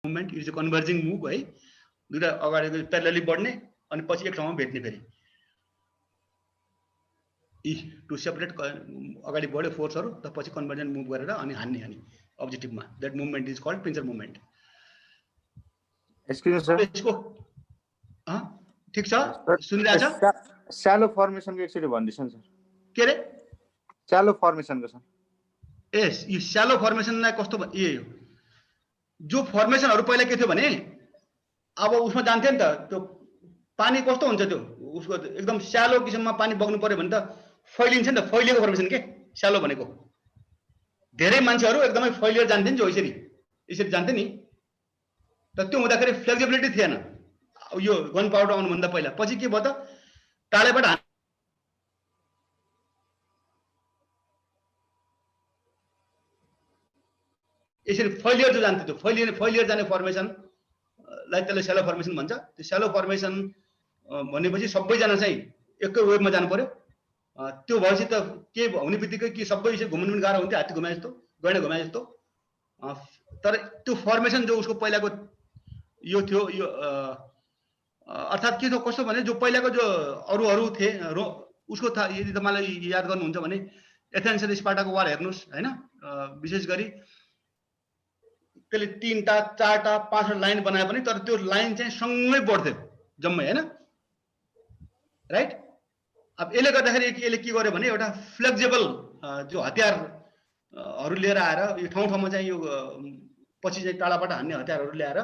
Movement is a converging move है, दुईटा अगाडि प्यारेलली बढ्ने अनि पछि एक ठाउँमा भेट्ने फेरि टु सेपरेट अगाडि बढ्यो फोर्सहरू त पछि कन्भर्जन मुभ गरेर अनि हान्ने अनि अब्जेक्टिभमा that movement is called pincer movement. Excuse me sir, यसको ठिक छ सुनिरहेछ? स्यालो फर्मेसनको एकचोटि भनिदिनुहोस् न सर। के रे स्यालो फर्मेसनको सर? यस, यो स्यालो फर्मेसनलाई कस्तो जो फर्मेसनहरू पहिला के थियो भने अब उसमा जान्थ्यो नि त, त्यो पानी कस्तो हुन्छ त्यो उसको एकदम स्यालो किसिममा पानी बग्नु पर्यो भने त फैलिन्छ नि त, फैलिएको फर्मेसन के स्यालो भनेको। धेरै मान्छेहरू एकदमै फैलिएर जान्थे नि जो यसरी जान्थे नि, त त्यो हुँदाखेरि फ्लेक्सिबिलिटी थिएन यो गन पाउडर आउनुभन्दा पहिला। पछि के भयो त टाढेबाट यसरी फैलिएर जो जान्थ्यो, त्यो फैलिएर जाने फर्मेसनलाई त्यसले स्यालो फर्मेसन भन्छ। त्यो स्यालो फर्मेसन भनेपछि सबैजना चाहिँ एकै वेभमा जानु पर्यो। त्यो भएपछि त के हुने बित्तिकै कि सबै यसरी घुम्नु पनि गाह्रो हुन्थ्यो, हात्ती घुमाए जस्तो, गैँडा घुमाए जस्तो। तर त्यो फर्मेसन जो उसको पहिलाको यो थियो, यो अर्थात् के थियो कस्तो भने जो पहिलाको जो अरू थिए उसको यदि तपाईँलाई याद गर्नुहुन्छ भने एथेन्स र स्पार्टाको वार हेर्नुहोस् होइन, विशेष गरी त्यसले 3टा 4टा 5टा लाइन बनाए पनि तर त्यो लाइन चाहिँ सँगै बढ्थ्यो जम्मै होइन, राइट। अब यसले गर्दाखेरि यसले के गर्यो भने एउटा फ्लेक्सिबल जो हतियारहरू लिएर आएर यो ठाउँमा चाहिँ यो पछि चाहिँ टाढाबाट हान्ने हतियारहरू ल्याएर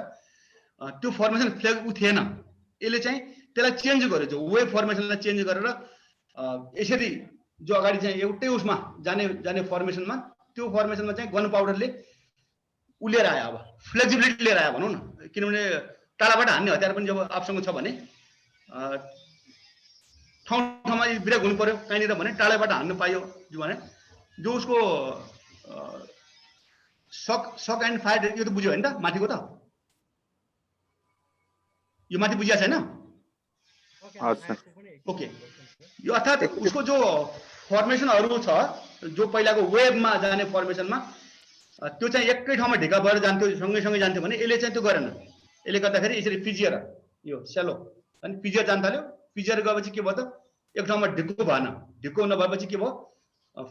त्यो फर्मेसन फ्लेग थिएन, यसले चाहिँ त्यसलाई चेन्ज गर्यो, जो वेभ फर्मेसनलाई चेन्ज गरेर यसरी जो अगाडि चाहिँ एउटै उसमा जाने फर्मेसनमा, त्यो फर्मेसनमा चाहिँ गन पाउडरले लिएर आयो। अब फ्लेक्सिबिलिटी लिएर आयो भनौँ न, किनभने टाढाबाट हान्ने हतियार पनि जब आफूसँग छ भने ठाउँमा ब्रेक हुनु पर्यो कहीँनिर भने टाढाबाट हान्नु पाइयो भने जो उसको सक एन्ड फायर यो त बुझ्यो होइन त माथिको त, यो माथि बुझिया छैन? ओके, यो अर्थात् उसको जो फर्मेसनहरू छ जो पहिलाको वेभमा जाने फर्मेसनमा त्यो चाहिँ एकै ठाउँमा ढिका भएर जान्थ्यो, सँगै जान्थ्यो भने यसले चाहिँ त्यो गरेन। यसले गर्दाखेरि यसरी फिजिएर यो सेलो अनि फिजिएर जान थाल्यो। फिजिएर गएपछि के भयो त एक ठाउँमा ढिक्को भएन, ढिक्को नभएपछि के भयो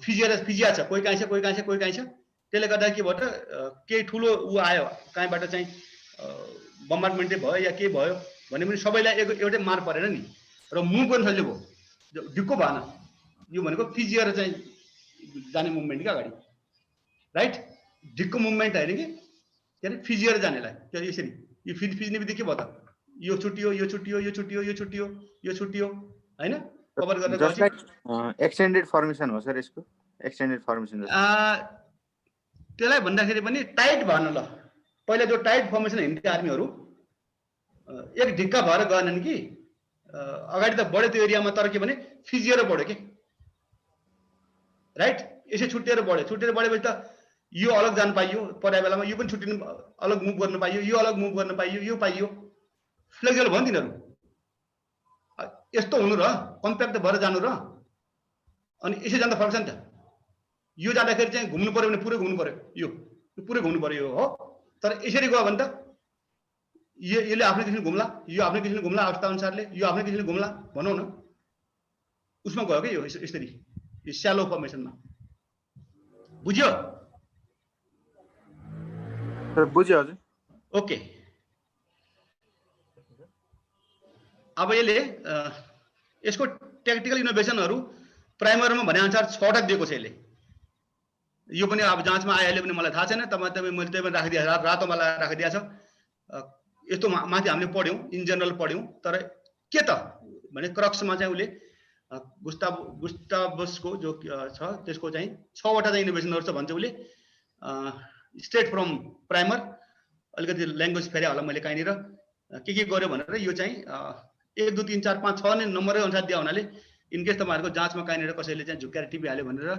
फिजिया छ, कोही काहीँ छ। त्यसले गर्दा के भयो त केही ठुलो आयो कहीँबाट चाहिँ बम्बार्डमेन्टै भयो या केही भयो भने पनि सबैलाई एउटै मार परेन नि र मुभ गर्न सजिलो भयो, ढिक्को भएन। यो भनेको फिजिएर चाहिँ जाने मुभमेन्ट क्या अगाडि, राइट। ढिक्को मुभमेन्ट होइन कि के अरे फिजिएर जानेलाई त्यो यसरी यो फिज्ने बित्तिकै के भयो त यो छुट्टियो होइन, कभर गरेर एक्सटेन्डेड फर्मेसन हो सर यसको? एक्सटेन्डेड फर्मेसन त्यसलाई भन्दाखेरि पनि टाइट भएन। ल पहिला जो टाइट फर्मेसन हिँड्थे आर्मीहरू एक ढिक्का भएर गएनन् कि अगाडि त बढ्यो त्यो एरियामा, तर के भने फिजिएर बढ्यो कि, राइट। यसै छुट्टिएर बढेपछि त यो अलग जान पाइयो, परेको बेलामा यो पनि छुट्टिनु अलग मुभ गर्न पाइयो, यो अलग मुभ गर्न पाइयो, यो पाइयो, फ्लेक्सिबल भयो नि तिनीहरू। यस्तो हुनु र कम्प्याक्ट भएर जानु र अनि यसै जाँदा फर्क छ नि त। यो जाँदाखेरि चाहिँ घुम्नु पर्यो भने पुरै घुम्नु पर्यो, यो पुरै घुम्नु पर्यो हो। तर यसरी गयो भने त यसले आफ्नै किसिमले घुम्ला, यो आफ्नै किसिमले घुम्ला, अवस्था अनुसारले यो आफ्नै किसिमले घुम्ला भनौँ न, उसमा गयो कि यो यसरी यो स्यालो फर्मेसनमा। बुझ्यो? बुझ्यो हजुर। ओके, अब यसको टेक्निकल इनोभेसनहरू प्राइमरमा भने अनुसार 6वटा दिएको छ यसले। यो पनि अब जाँचमा आइहाल्यो भने मलाई थाहा छैन, मैले त्यही पनि राखिदिएको रातोमा राखिदिएको छ। यस्तो माथि हामीले पढ्यौँ, इन जेनरल पढ्यौँ, तर के त भने क्रक्समा चाहिँ उसले गुस्टावसको जो छ त्यसको चाहिँ 6वटा चाहिँ इनोभेसनहरू छ भन्छ उसले। स्ट्रेट फ्रम प्राइमर, अलिकति ल्याङ्ग्वेज फेरि होला मैले कहीँनिर के गर्यो भनेर यो चाहिँ 1 2 3 4 5 6 नै नम्बरै अनुसार दिए हुनाले इनकेस तपाईँहरूको जाँचमा कहीँनिर कसैले चाहिँ झुक्क्याएर टिपिहाल्यो भनेर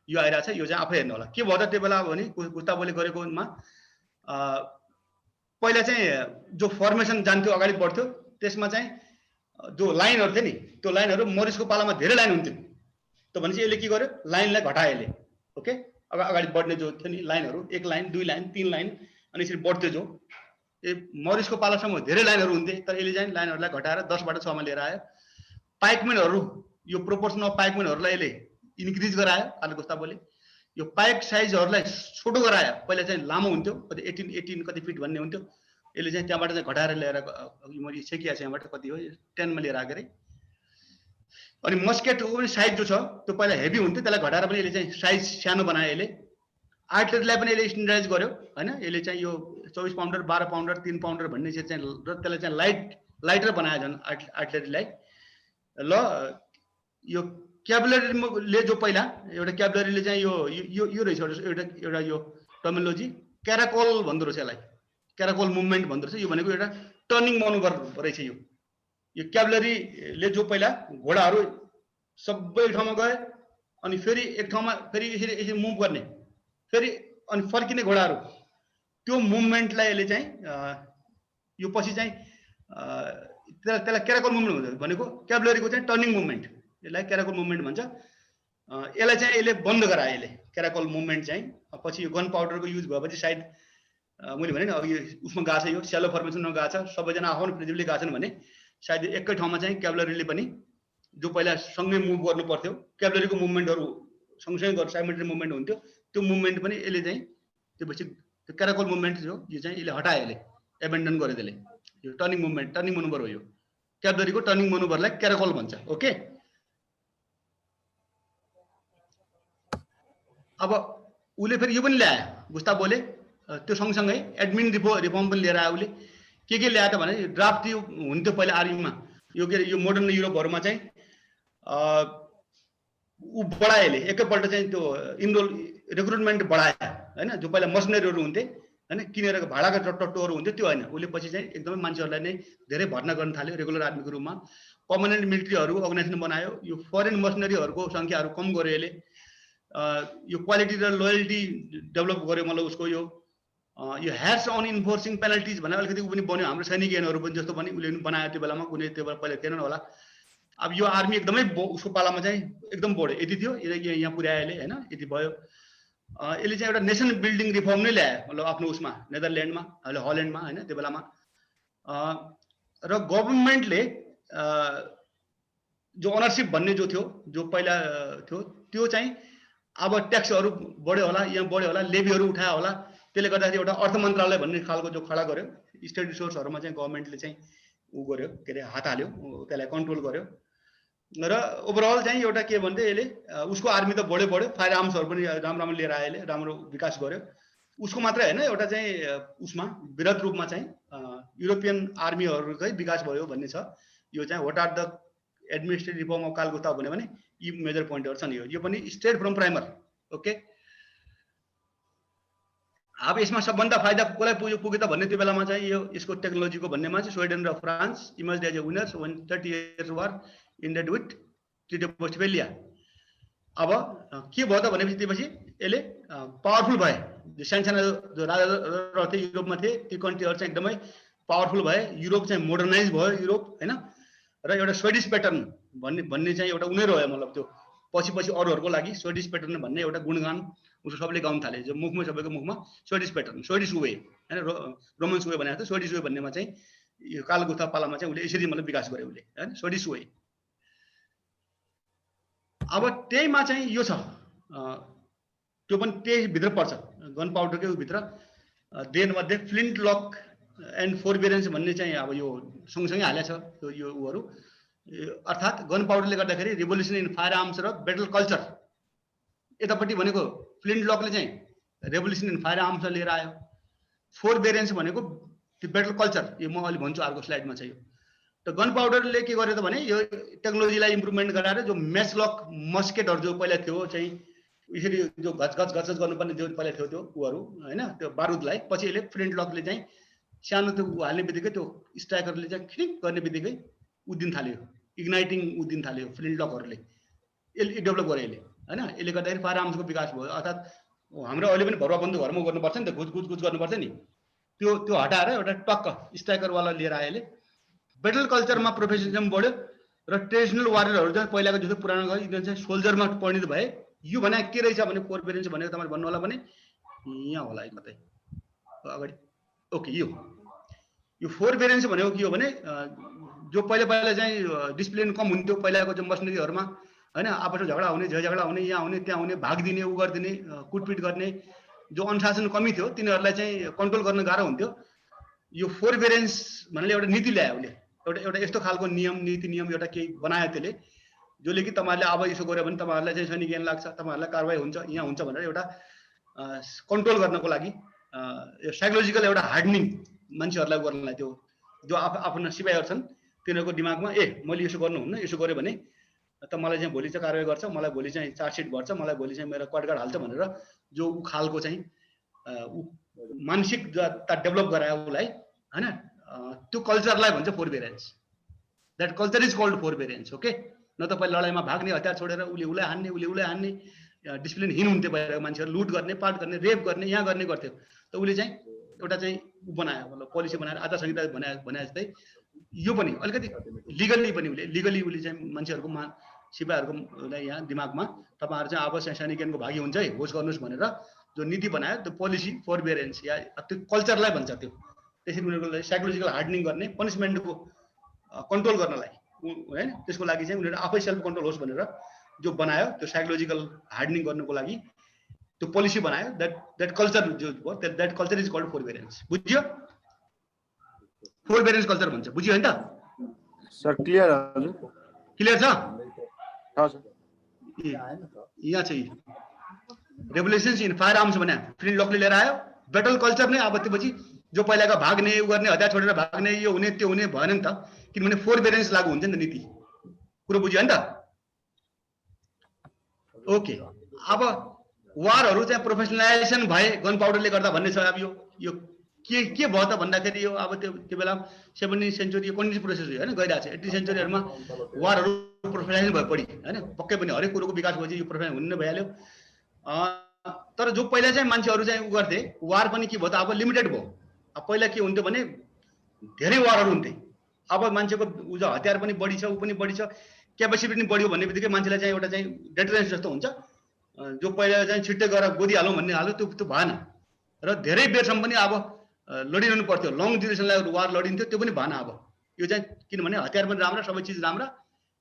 यो आइरहेको छ, यो चाहिँ आफै हेर्नु होला। के भयो त त्यो बेला भने गुस्तावोले गरेकोमा पहिला चाहिँ जो फर्मेसन जान्थ्यो अगाडि बढ्थ्यो त्यसमा चाहिँ जो लाइनहरू थियो नि त्यो लाइनहरू मरिसको पालामा धेरै लाइन हुन्थ्यो। त भनेपछि यसले के गर्यो लाइनलाई घटायो यसले, ओके। अगाडि बढ्ने जो थियो नि लाइनहरू 1 लाइन 2 लाइन 3 लाइन अनि यसरी बढ्थ्यो जो मरिसको पालासम्म धेरै लाइनहरू हुन्थे, तर यसले चाहिँ लाइनहरूलाई घटाएर 10 बाट 6 मा लिएर आयो। पाइकमेनहरू, यो प्रोपोर्सन अफ पाइकमेनहरूलाई यसले इन्क्रिज गरायो कालो गुस्तावले। यो पाइप साइजहरूलाई छोटो गरायो, पहिला चाहिँ लामो हुन्थ्यो, कति 18 कति फिट भन्ने हुन्थ्यो, यसले चाहिँ त्यहाँबाट चाहिँ घटाएर ल्याएर मैले छेकिया छ यहाँबाट कति हो 10 मा लिएर आएको अरे। अनि मस्केटको पनि साइज जो छ त्यो पहिला हेभी हुन्थ्यो, त्यसलाई घटाएर पनि यसले चाहिँ साइज सानो बनायो यसले। आर्टिलरीलाई पनि यसले स्ट्यान्डर्डाइज गर्यो हैन, यसले चाहिँ यो 24 पाउन्डर 12 पाउन्डर 3 पाउन्डर भन्ने चाहिँ र त्यसलाई चाहिँ लाइटर बनायो झन् आर्टिलरीलाई। ल यो क्याभलरीले जो पहिला एउटा क्याभलरीले चाहिँ यो रहेछ एउटा यो टर्मिनोलोजी क्याराकोल भन्दो रहेछ यसलाई, क्याराकोल मुभमेन्ट भन्दो रहेछ। यो भनेको एउटा टर्निङ मनोभर रहेछ। यो क्याभलरीले जो पहिला घोडाहरू सबै ठाउँमा गए अनि फेरि एक ठाउँमा फेरि यसरी मुभ गर्ने, फेरि अनि फर्किने घोडाहरू, त्यो मुभमेन्टलाई यसले चाहिँ यो पछि चाहिँ त्यसलाई क्याराकोल मुभमेन्ट भन्छ भनेको क्याभलरीको चाहिँ टर्निङ मुभमेन्ट, यसलाई क्याराकोल मुभमेन्ट भन्छ। यसलाई चाहिँ यसले बन्द गरायो यसले क्याराकोल मुभमेन्ट चाहिँ। पछि यो गन पाउडरको युज भएपछि सायद मैले भने नि अब यो उसमा गएको छ, यो स्यालो फर्मेसनमा गएको छ, सबैजना आफू प्रिजिबली गएको छन् भने सायद एकै ठाउँमा चाहिँ क्याभलरीले पनि जो पहिला सँगै मुभ गर्नु पर्थ्यो, क्याभलरीको मुभमेन्टहरू सँगसँगै गर्नु साइमेट्रिक मुभमेन्ट हुन्थ्यो, त्यो मुभमेन्ट पनि यसले चाहिँ त्यो पछि त्यो क्याराकोल मुभमेन्ट जो यो चाहिँ यसले हटायो, यसले एबेन्डन गर्यो त्यसले। यो टर्निङ मुभमेन्ट टर्निङ मनोभर हो, यो क्याभलरीको टर्निङ मनोभरलाई क्याराकोल भन्छ। ओके, अब उसले फेरि यो पनि ल्यायो गुस्तावोले, त्यो सँगसँगै एडमिन रिफर्म पनि लिएर आयो उसले। के ल्यायो त भने ड्राफ्ट यो हुन्थ्यो पहिला आर्मीमा, यो के यो मोडर्न युरोपहरूमा चाहिँ ऊ बढायो यसले, एकैपल्ट चाहिँ त्यो इनरोल रिक्रुटमेन्ट बढायो हैन। जो पहिला मसनरीहरू हुन्थे हैन, किनेर भाडाका टट्टुहरू हुन्थ्यो, त्यो होइन, उसले पछि चाहिँ एकदमै मान्छेहरूलाई नै धेरै भर्ना गर्न थाल्यो रेगुलर आर्मीको रूपमा। पर्मानेन्ट मिलिट्रीहरू अर्गनाइजेसन बनायो, यो फरेन मसनरीहरूको सङ्ख्याहरू कम गर्यो यसले। यो क्वालिटी र लोयल्टी डेभलप गर्यो, मतलब उसको यो ह्याड्स अन इन्फोर्सिङ पेनल्टिज भनेर अलिकति ऊ पनि बन्यो, हाम्रो सैनिकहरू पनि जस्तो पनि उसले पनि बनायो त्यो बेलामा, कुनै त्यो बेला पहिला थिएन होला। अब यो आर्मी एकदमै उसको पालामा चाहिँ एकदम बढ्यो, यति थियो यहाँ पुर्यायो यसले हैन, यति भयो। यसले चाहिँ एउटा नेसन बिल्डिङ रिफर्म नै ल्यायो, मतलब आफ्नो उसमा नेदरल्यान्डमा अहिले हल्यान्डमा हैन त्यो बेलामा। र गभर्नमेन्टले जो ओनरसिप भन्ने जो थियो, जो पहिला थियो, त्यो चाहिँ अब ट्याक्सहरू बढ्यो होला, यहाँ बढ्यो होला, लेभीहरू उठायो होला, त्यसले गर्दाखेरि एउटा अर्थ मन्त्रालय भन्ने खालको जो खडा गर्यो, स्टेट रिसोर्सहरूमा चाहिँ गभर्नमेन्टले चाहिँ ऊ गर्यो, के अरे हात हाल्यो, त्यसलाई कन्ट्रोल गर्यो। र ओभरअल चाहिँ एउटा के भन्थे यसले उसको आर्मी त बढ्यो, फायर आर्म्सहरू पनि राम्रो लिएर आयो, यसले राम्रो विकास गर्यो। उसको मात्रै होइन, एउटा चाहिँ उसमा वृहत रूपमा चाहिँ युरोपियन आर्मीहरूकै विकास भयो भन्ने छ। यो चाहिँ what are the administrative reform of Karl Gustav भने यी मेजर पोइन्टहरू छन्। यो पनि स्ट्रेट फ्रम प्राइमर। ओके, अब यसमा सबभन्दा फाइदा कसलाई पुग्यो त भन्ने त्यो बेलामा चाहिँ यो यसको टेक्नोलोजीको भन्नेमा चाहिँ स्विडेन र France emerged as a winners when 30 years war ended with Treaty of Westphalia। अब के भयो त भनेपछि त्यसपछि यसले पावरफुल भए, जो सानसाना जो राजाहरू थिए युरोपमा थिए ती कन्ट्रीहरू चाहिँ एकदमै पावरफुल भए, युरोप चाहिँ मोडर्नाइज भयो युरोप हैन। र एउटा स्वेडिश प्याटर्न भन्ने चाहिँ एउटा उनीहरू हो, मतलब त्यो पछि अरूहरूको लागि स्वेडिश प्याटर्न भन्ने एउटा गुणगान उसको सबले गाउन थाले, जो मुखमा सबैको मुखमा स्वेडिश प्याटर्न, स्वेडिश वे हैन, रोमन्स वे भनेको थियो। स्वेडिश वे भन्नेमा चाहिँ यो काल गुस्ताव पालामा चाहिँ उसले यसरी मतलब विकास गर्यो उसले हैन, स्वेडिश वे। अब त्यहीमा चाहिँ यो छ, त्यो पनि त्यही भित्र पर्छ, गन पाउडरकै भित्र देन मध्ये फ्लिन्ट लक एन्ड फोरबियरेन्स भन्ने चाहिँ अब यो सँगसँगै हालेको छ यो उहरू। अर्थात् गन पाउडरले गर्दाखेरि रिभोल्युसन इन फायर आर्म्स र ब्याटल कल्चर यतापट्टि भनेको फ्लिन्ट लकले चाहिँ रेभोल्युसन इन फायर आर्म्स लिएर आयो। फोरबियरेन्स भनेको त्यो ब्याटल कल्चर, यो म अहिले भन्छु अर्को स्लाइडमा छ। यो त गन पाउडरले के गर्यो त भने यो टेक्नोलोजीलाई इम्प्रुभमेन्ट गराएर जो म्याचलक मस्केटहरू जो पहिला थियो चाहिँ यसरी जो घच गर्नुपर्ने जो पहिला थियो त्यो उहरू हैन, त्यो बारुदलाई पछि यसले फ्लिन्ट लकले चाहिँ सानो त्यो हाल्ने बित्तिकै त्यो स्ट्राइकरले चाहिँ खिक गर्ने बित्तिकै उद्दिन थाल्यो, इग्नाइटिङ उद्दिन थाल्यो फ्लिन्ट लकहरूले, यसले डेभलप गर्यो यसले हैन। यसले गर्दाखेरि फायर आर्म्सको विकास भयो। अर्थात् हाम्रो अहिले पनि भरुवा बन्दुक घरमा गर्नुपर्छ नि त, गुज गर्नुपर्छ नि, त्यो हटाएर एउटा टक्क स्ट्राइकरवाला लिएर आयो यसले। ब्याटल कल्चरमा प्रोफेसनलिज्म बढ्यो र ट्रेडिसनल वारियरहरू चाहिँ पहिलाको जस्तो पुरानो गरी यिनीहरू चाहिँ सोल्जरमा परिणत भए। यो भने के रहेछ भने फोरबियरेन्स भनेको तपाईँले भन्नु होला भने यहाँ होला है कतै अगाडि, ओके यो यो फोर भेरिएन्स भनेको के हो भने जो पहिला चाहिँ डिसिप्लिन कम हुन्थ्यो पहिलाको जो मसिनरीहरूमा हैन, आपसमा झगडा हुने, झगडा हुने, यहाँ हुने त्यहाँ हुने, भागिदिने, उ गरिदिने, कुटपिट गर्ने, जो अनुशासन कमी थियो तिनीहरूलाई चाहिँ कन्ट्रोल गर्न गाह्रो हुन्थ्यो। यो फोर भेरिएन्स भन्नाले एउटा नीति ल्यायो उसले, एउटा यस्तो खालको नियम नीति नियम एउटा केही बनायो त्यसले, जसले कि तपाईँहरूले अब यसो गर्यो भने तपाईँहरूलाई चाहिँ सैनिक ज्ञान लाग्छ, तपाईँहरूलाई कारवाही हुन्छ, यहाँ हुन्छ भनेर एउटा कन्ट्रोल गर्नको लागि साइकोलोजिकल एउटा हार्डनिङ मान्छेहरूलाई गर्नलाई, त्यो जो आफ्नो सिपाहीहरू छन् तिनीहरूको दिमागमा मैले यसो गर्नुहुन्न, यसो गर्यो भने त मलाई चाहिँ भोलि चाहिँ कारवाही गर्छ, मलाई भोलि चाहिँ चार्जसिट भर्छ, मलाई भोलि चाहिँ मेरो कटगाड हाल्छ भनेर जो ऊ खालको चाहिँ मानसिकता डेभलप गरायो उसलाई हैन, त्यो कल्चरलाई भन्छ four variance. That culture is called four variance. Okay, न त पहिला लडाइँमा भाग्ने, हतियार छोडेर उसलाई हान्ने, उसलाई हान्ने, डिसिप्लिनहीन हुन्थ्यो पहिला मान्छेहरू, लुट गर्ने, पाट गर्ने, रेप गर्ने, यहाँ गर्ने गर्थ्यो। त उसले चाहिँ एउटा चाहिँ बनायो, मतलब पोलिसी बनाएर आचार संहिता भने जस्तै यो पनि अलिकति लिगली पनि उसले चाहिँ मान्छेहरूको सिपाहीहरूको यहाँ दिमागमा तपाईँहरू चाहिँ अब सैनिक ज्ञानको भागी हुन्छ है, होस् गर्नुहोस् भनेर जो नीति बनायो त्यो पोलिसी फोर भेरिएन्स या त्यो कल्चरलाई भन्छ। त्यो त्यसरी उनीहरूको साइकोलोजिकल हार्डनिङ गर्ने, पनिसमेन्टको कन्ट्रोल गर्नलाई हैन, त्यसको लागि चाहिँ उनीहरू आफै सेल्फ कन्ट्रोल होस् भनेर जो बनायो, त्यो साइकोलोजिकल हार्डनिङ गर्नको लागि त्यो पोलिसी बनायो। द्याट कल्चर जो भयो that culture is called four variance. बुझ्यो? फोर भेरिएन्स कल्चर भन्छ, बुझ्यो हैन त सर? क्लियर हजुर, क्लियर छ? हजुर, यहाँ चाहिँ रेभोल्युसन्स इन फायर आर्म्स भने फ्री लकले लिएर आयो, ब्याटल कल्चर नै अब त्यसपछि जो पहिलाका भाग्ने, उ गर्ने, हतियार छोडेर भाग्ने, यो हुने त्यो हुने भएन नि त, किनभने फोर भेरिएन्स लागू हुन्छ नि त नीति। कुरो बुझ्यो हैन त? ओके, अब वारहरू चाहिँ प्रोफेसनलाइजेसन भए गन पाउडरले गर्दा भन्ने छ। अब यो के भयो त भन्दाखेरि यो अब त्यो बेला 17वीं सेन्चुरी कन्टिन्युस प्रोसेस हो हैन, गइरहेको छ। 18वीं सेन्चुरीहरुमा वारहरू प्रोफेसनलाइजेसन भयो पढी हैन, पक्कै पनि हरेक कुरोको विकास भएपछि यो प्रोफेसनल हुन नै भइहाल्यो। तर जो पहिला चाहिँ मान्छेहरू चाहिँ उ गर्थे, वार पनि के भयो त अब लिमिटेड भयो। अब पहिला के हुन्थ्यो भने धेरै वारहरू हुन्थे, अब मान्छेको उ जो हतियार पनि बढी छ, उ पनि बढी छ, क्यापेसिटी पनि बढ्यो भन्ने बित्तिकै मान्छेलाई चाहिँ एउटा चाहिँ डेटरेन्स जस्तो हुन्छ। जो पहिला चाहिँ छिट्टै गएर गोदी हालौँ भन्ने हाल्यो त्यो भएन, र धेरै बेरसम्म पनि अब लडिरहनु पर्थ्यो, लङ ड्युरेसनलाई वार लडिन्थ्यो, त्यो पनि भएन। अब यो चाहिँ किनभने हतियार पनि राम्रा, सबै चिज राम्रा,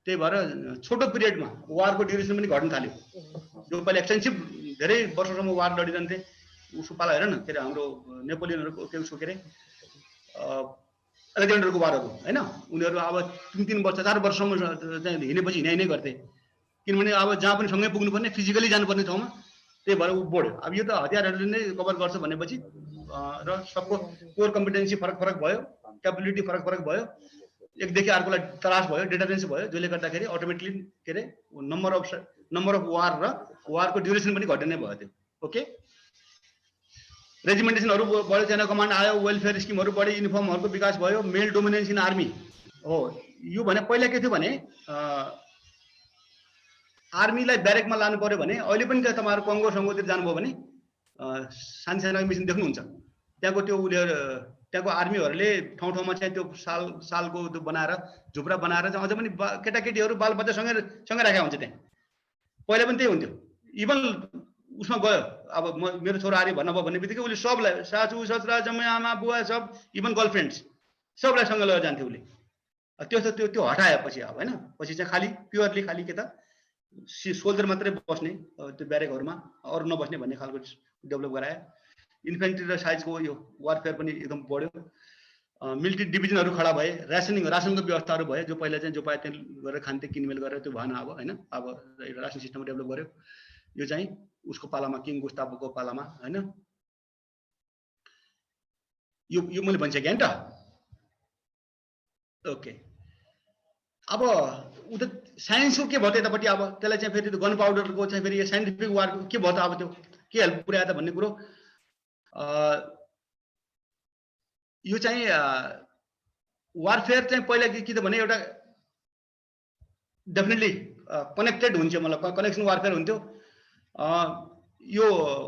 त्यही भएर छोटो पिरियडमा वारको ड्युरेसन पनि घट्न थाल्यो। जो पहिला एक्सटेन्सिभ धेरै वर्षसम्म वार लडिरहन्थे, उसको पाला हेर न, के अरे हाम्रो नेपोलियनहरूको के उसको के अरे अलेक्जेन्डरको वारहरू हैन, उनीहरू अब 3-3 वर्ष 4 वर्षसम्म चाहिँ हिँडेपछि हिँडाइ गर्थे, किनभने अब जहाँ पनि सँगै पुग्नुपर्ने, फिजिकली जानुपर्ने ठाउँमा, त्यही भएर ऊ बढ्यो। अब यो त हतियारहरूले नै कभर गर्छ भनेपछि र सबको कोर कम्पिटेन्सी फरक भयो, क्यापेबिलिटी फरक भयो, एकदेखि अर्कोलाई तलास भयो, डेटारेन्स भयो, जसले गर्दाखेरि अटोमेटिकली के अरे नम्बर अफ वार र वारको ड्युरेसन पनि घट्ने भयो त्यो। ओके, रेजिमेन्टेसनहरू बढ्यो, चेन कमान्ड आयो, वेलफेयर स्किमहरू बढ्यो, युनिफर्महरूको विकास भयो, मेल डोमिनेन्स इन आर्मी हो। यो भने पहिला के थियो भने आर्मीलाई ब्यारेकमा लानु पर्यो भने, अहिले पनि तपाईँहरू कङ्गो सङ्गोतिर जानुभयो भने सानो मिसन देख्नुहुन्छ, त्यहाँको त्यो त्यहाँको आर्मीहरूले ठाउँमा चाहिँ त्यो सालको त्यो बनाएर झुप्रा बनाएर चाहिँ अझ पनि केटाकेटीहरू बालबच्चासँगै राखेको हुन्छ त्यहाँ। पहिला पनि त्यही हुन्थ्यो। इभन उसमा गयो, अब मेरो छोरा आर्मी भन्नुभयो भन्ने बित्तिकै उसले सबलाई, सासू ससुरा जम्मै आमा बुवा सब, इभन गर्लफ्रेन्ड्स सबलाई सँग लिएर जान्थ्यो उसले। त्यो हटायो पछि अब हैन, पछि चाहिँ खालि प्योरली खालि के त सोल्जर मात्रै बस्ने त्यो ब्यारेकहरूमा, अरू नबस्ने भन्ने खालको डेभलप गरायो। इन्फेन्ट्री र साइजको यो वारफेयर पनि एकदम बढ्यो। मिलिट्री डिभिजनहरू खडा भए, रासनको व्यवस्थाहरू भयो, जो पहिला चाहिँ जो पाए त्यहाँ गरेर खान्थे, किनमेल गरेर त्यो भएन अब हैन। अब एउटा रासन सिस्टम डेभलप गर्यो, यो चाहिँ उसको पालामा, किङ गुस्तावोको पालामा हैन। यो मैले भनिसकेँ हैन त। ओके, अब उ त साइन्सको के भयो त यतापट्टि, अब त्यसलाई चाहिँ फेरि गन पाउडरको चाहिँ फेरि साइन्टिफिक वारको के भयो त, अब त्यो के हेल्प पुर्यायो त भन्ने कुरो। यो चाहिँ वारफेयर चाहिँ पहिला के त भने एउटा डेफिनेटली कनेक्टेड हुन्छ, मतलब कनेक्सन वारफेयर हुन्थ्यो। यो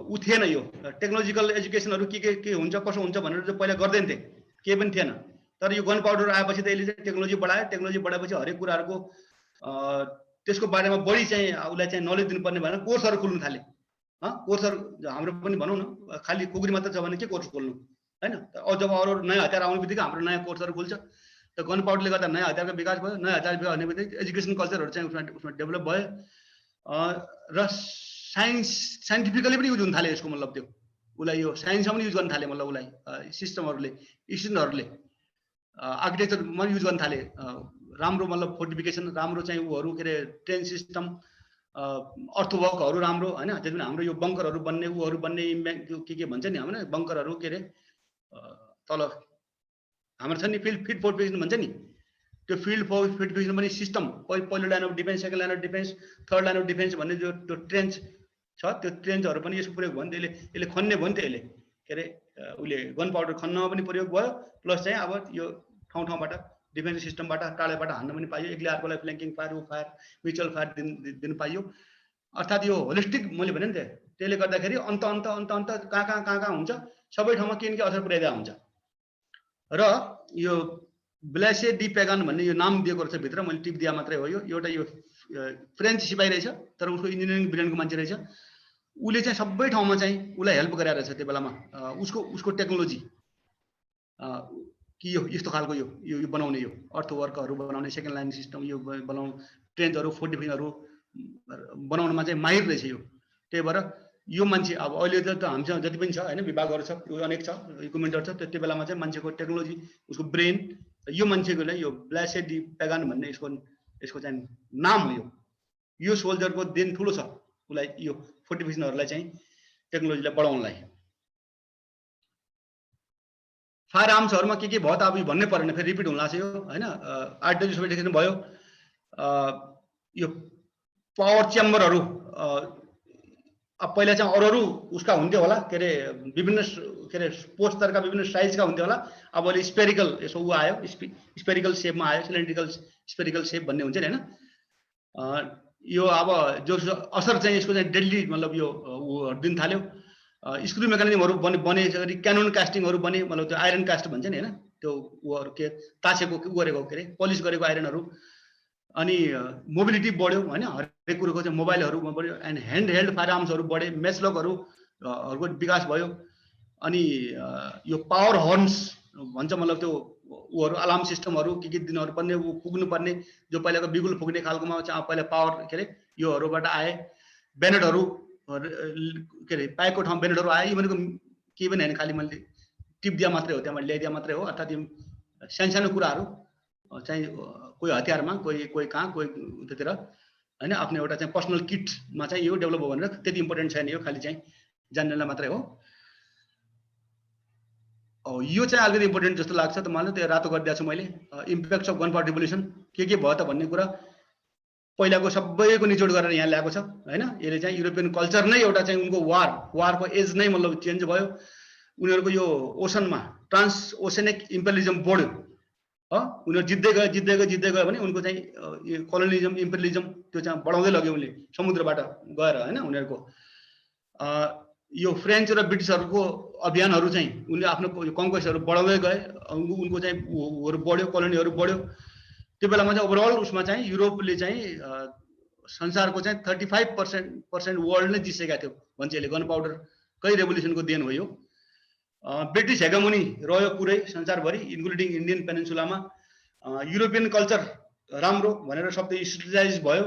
उ थिएन, यो टेक्नोलोजिकल एजुकेसनहरू के हुन्छ कसो हुन्छ भनेर चाहिँ पहिला गर्दैन थिए, केही पनि थिएन। तर यो गन पाउडर आएपछि त यसले चाहिँ टेक्नोलोजी बढायो, टेक्नोलोजी बढाएपछि हरेक कुराहरूको त्यसको बारेमा बढी चाहिँ उसलाई चाहिँ नलेज दिनुपर्ने भनेर कोर्सहरू खुल्नु थाले। कोर्सहरू हाम्रो पनि भनौँ न, खालि कुकुरी मात्र छ भने के कोर्स खोल्नु, हैन। जब अरू नयाँ हतियार आउने बित्तिकै हाम्रो नयाँ कोर्सहरू खुल्छ। त गन पाउडरले गर्दा नयाँ हतियारको विकास भयो। नयाँ हतियार विकास हुने बित्तिकै एजुकेसन कल्चरहरू चाहिँ उसमा डेभलप भयो र साइन्टिफिकली पनि युज हुन थाल्यो यसको मतलब त्यो उसलाई यो साइन्समा पनि युज गर्न थाले मतलब उसलाई सिस्टमहरूले स्टुडेन्टहरूले आर्किटेक्चरमा युज गर्न थाले। राम्रो मतलब फोर्टिफिकेसन राम्रो चाहिँ ऊहरू के अरे ट्रेन सिस्टम अर्थवर्कहरू राम्रो हैन। जति पनि हाम्रो यो बङ्करहरू बन्ने ऊहरू बन्ने के भन्छ नि हाम्रो बङ्करहरू के अरे तल हाम्रो छ नि फिल्ड फोर्टिफिकेसन भन्छ नि त्यो फिल्ड फोर्टिफिकेसन पनि सिस्टम पहिलो line of defence second line of defence third line of defence भन्ने जो त्यो ट्रेन्च छ त्यो ट्रेन्चहरू पनि यसको प्रयोग भयो नि त। यसले खन्ने भयो नि त। यसले के अरे उसले गन पाउडर खन्नमा पनि प्रयोग भयो प्लस चाहिँ अब यो ठाउँ ठाउँबाट डिफेन्स सिस्टमबाट टाढेबाट हान्न पनि पाइयो। एक्लै अर्कोलाई फ्ल्याङ्किङ फायर म्युचुअल फायर दिनु पाइयो। अर्थात् यो होलिस्टिक मैले भने नि त त्यसले गर्दाखेरि अन्त कहाँ हुन्छ सबै ठाउँमा के न के असर पुर्याइदिएको हुन्छ। र यो ब्लासे डी पेगान भन्ने यो नाम दिएको रहेछ भित्र मैले टिप दिए मात्रै हो। यो एउटा यो फ्रेन्च सिपाही रहेछ तर उसको इन्जिनियरिङ ब्रेनको मान्छे रहेछ। उसले चाहिँ सबै ठाउँमा चाहिँ उसलाई हेल्प गरेर रहेछ त्यो बेलामा उसको टेक्नोलोजी कि यो यस्तो खालको यो बनाउने यो अर्थवर्कहरू बनाउने सेकेन्ड लाइन सिस्टम यो बनाउने ट्रेन्चहरू फोर्टिफिकेसनहरू बनाउनमा चाहिँ माहिर रहेछ यो। त्यही भएर यो मान्छे अब अहिले त हामीसँग जति पनि छ हैन विभागहरू छ अनेक छ इक्विपमेन्टहरू छ त्यो बेलामा चाहिँ मान्छेको टेक्नोलोजी उसको ब्रेन यो मान्छेकोलाई यो ब्लासे डी पेगान भन्ने यसको चाहिँ नाम हो। यो सोल्जरको देन ठुलो छ उसलाई यो फोर्टिफिकेसनहरूलाई चाहिँ टेक्नोलोजीलाई बढाउनलाई। फायर आर्म्सहरूमा के भयो त अब यो भन्नै परेन फेरि रिपिट हुन लाग्छ यो हैन। आर्टिलरी सोफिस्टिकेसन भयो। यो पावर च्याम्बरहरू अब पहिला चाहिँ अरू उसका हुन्थ्यो होला के अरे विभिन्न के अरे पोस्टरका विभिन्न साइजका हुन्थ्यो होला। अब अहिले स्पेरिकल यसो ऊ आयो स्पेरिकल सेपमा आयो सिलिन्ड्रिकल स्पेरिकल सेप भन्ने हुन्छ नि हैन। यो अब जो असर चाहिँ यसको चाहिँ डेडली मतलब यो दिन थाल्यो। स्क्रु मेकानिजमहरू बने क्यानोन कास्टिङहरू बने मतलब त्यो आइरन कास्ट भन्छ नि हैन त्यो ऊहरू के तासेको गरेको के अरे पलिस गरेको आइरनहरू। अनि मोबिलिटी बढ्यो हैन हरेक कुरोको चाहिँ मोबाइलहरू बढ्यो एन्ड ह्यान्ड हेल्ड फायर आर्म्सहरू बढे मेसलकहरूको विकास भयो। अनि यो पावर हर्न्स भन्छ मतलब त्यो ऊहरू अलार्म सिस्टमहरू के दिनहरू पर्ने पुग्नु पर्ने जो पहिलाको बिगुल फुक्ने खालकोमा चाहिँ पहिला पावर के अरे योहरूबाट आए। ब्यानेटहरू के अरे पाएको ठाउँ ब्यानेटहरू आए। यी भनेको केही पनि होइन खालि मैले टिप दिए मात्रै हो त्यहाँ मैले ल्याइदिए मात्रै हो। अर्थात् यो सानो कुराहरू चाहिँ कोही हतियारमा कोही कहाँ कोही उतातिर हैन आफ्नो एउटा चाहिँ पर्सनल किटमा चाहिँ यो डेभलप हो भनेर त्यति इम्पोर्टेन्ट छैन यो खालि चाहिँ जान्नेलाई मात्रै हो। यो चाहिँ अलिकति इम्पोर्टेन्ट जस्तो लाग्छ त मलाई त्यो रातो गरिदिएको छु मैले। Impacts of gun power revolution के भयो त भन्ने कुरा पहिलाको सबैको निचोड गरेर यहाँ ल्याएको छ हैन। यसले चाहिँ युरोपियन कल्चर नै एउटा चाहिँ उनको वारको एज नै मतलब चेन्ज भयो। उनीहरूको यो ओसनमा ट्रान्स ओसेनिक इम्पेरियलिजम बढ्यो। उनीहरू जित्दै गयो भने उनको चाहिँ यो कोलोनिजम इम्पेरियलिजम त्यो चाहिँ बढाउँदै लग्यो उनले समुद्रबाट गएर हैन। उनीहरूको यो फ्रेन्च र ब्रिटिसहरूको अभियानहरू चाहिँ उनले आफ्नो कन्क्वेस्टहरू बढाउँदै गए। उनको चाहिँ ऊहरू बढ्यो कोलोनीहरू बढ्यो। त्यो बेलामा चाहिँ ओभरअल उसमा चाहिँ युरोपले चाहिँ संसारको चाहिँ 35% वर्ल्ड नै जितेका थियो भन्छ यसले। गन पाउडरकै रेभोल्युसनको देन हो यो। ब्रिटिस हेगेमोनी रह्यो पुरै संसारभरि इन्क्लुडिङ इन्डियन पेनिन्सुलामा। युरोपियन कल्चर राम्रो भनेर सबै स्टेलाइज भयो।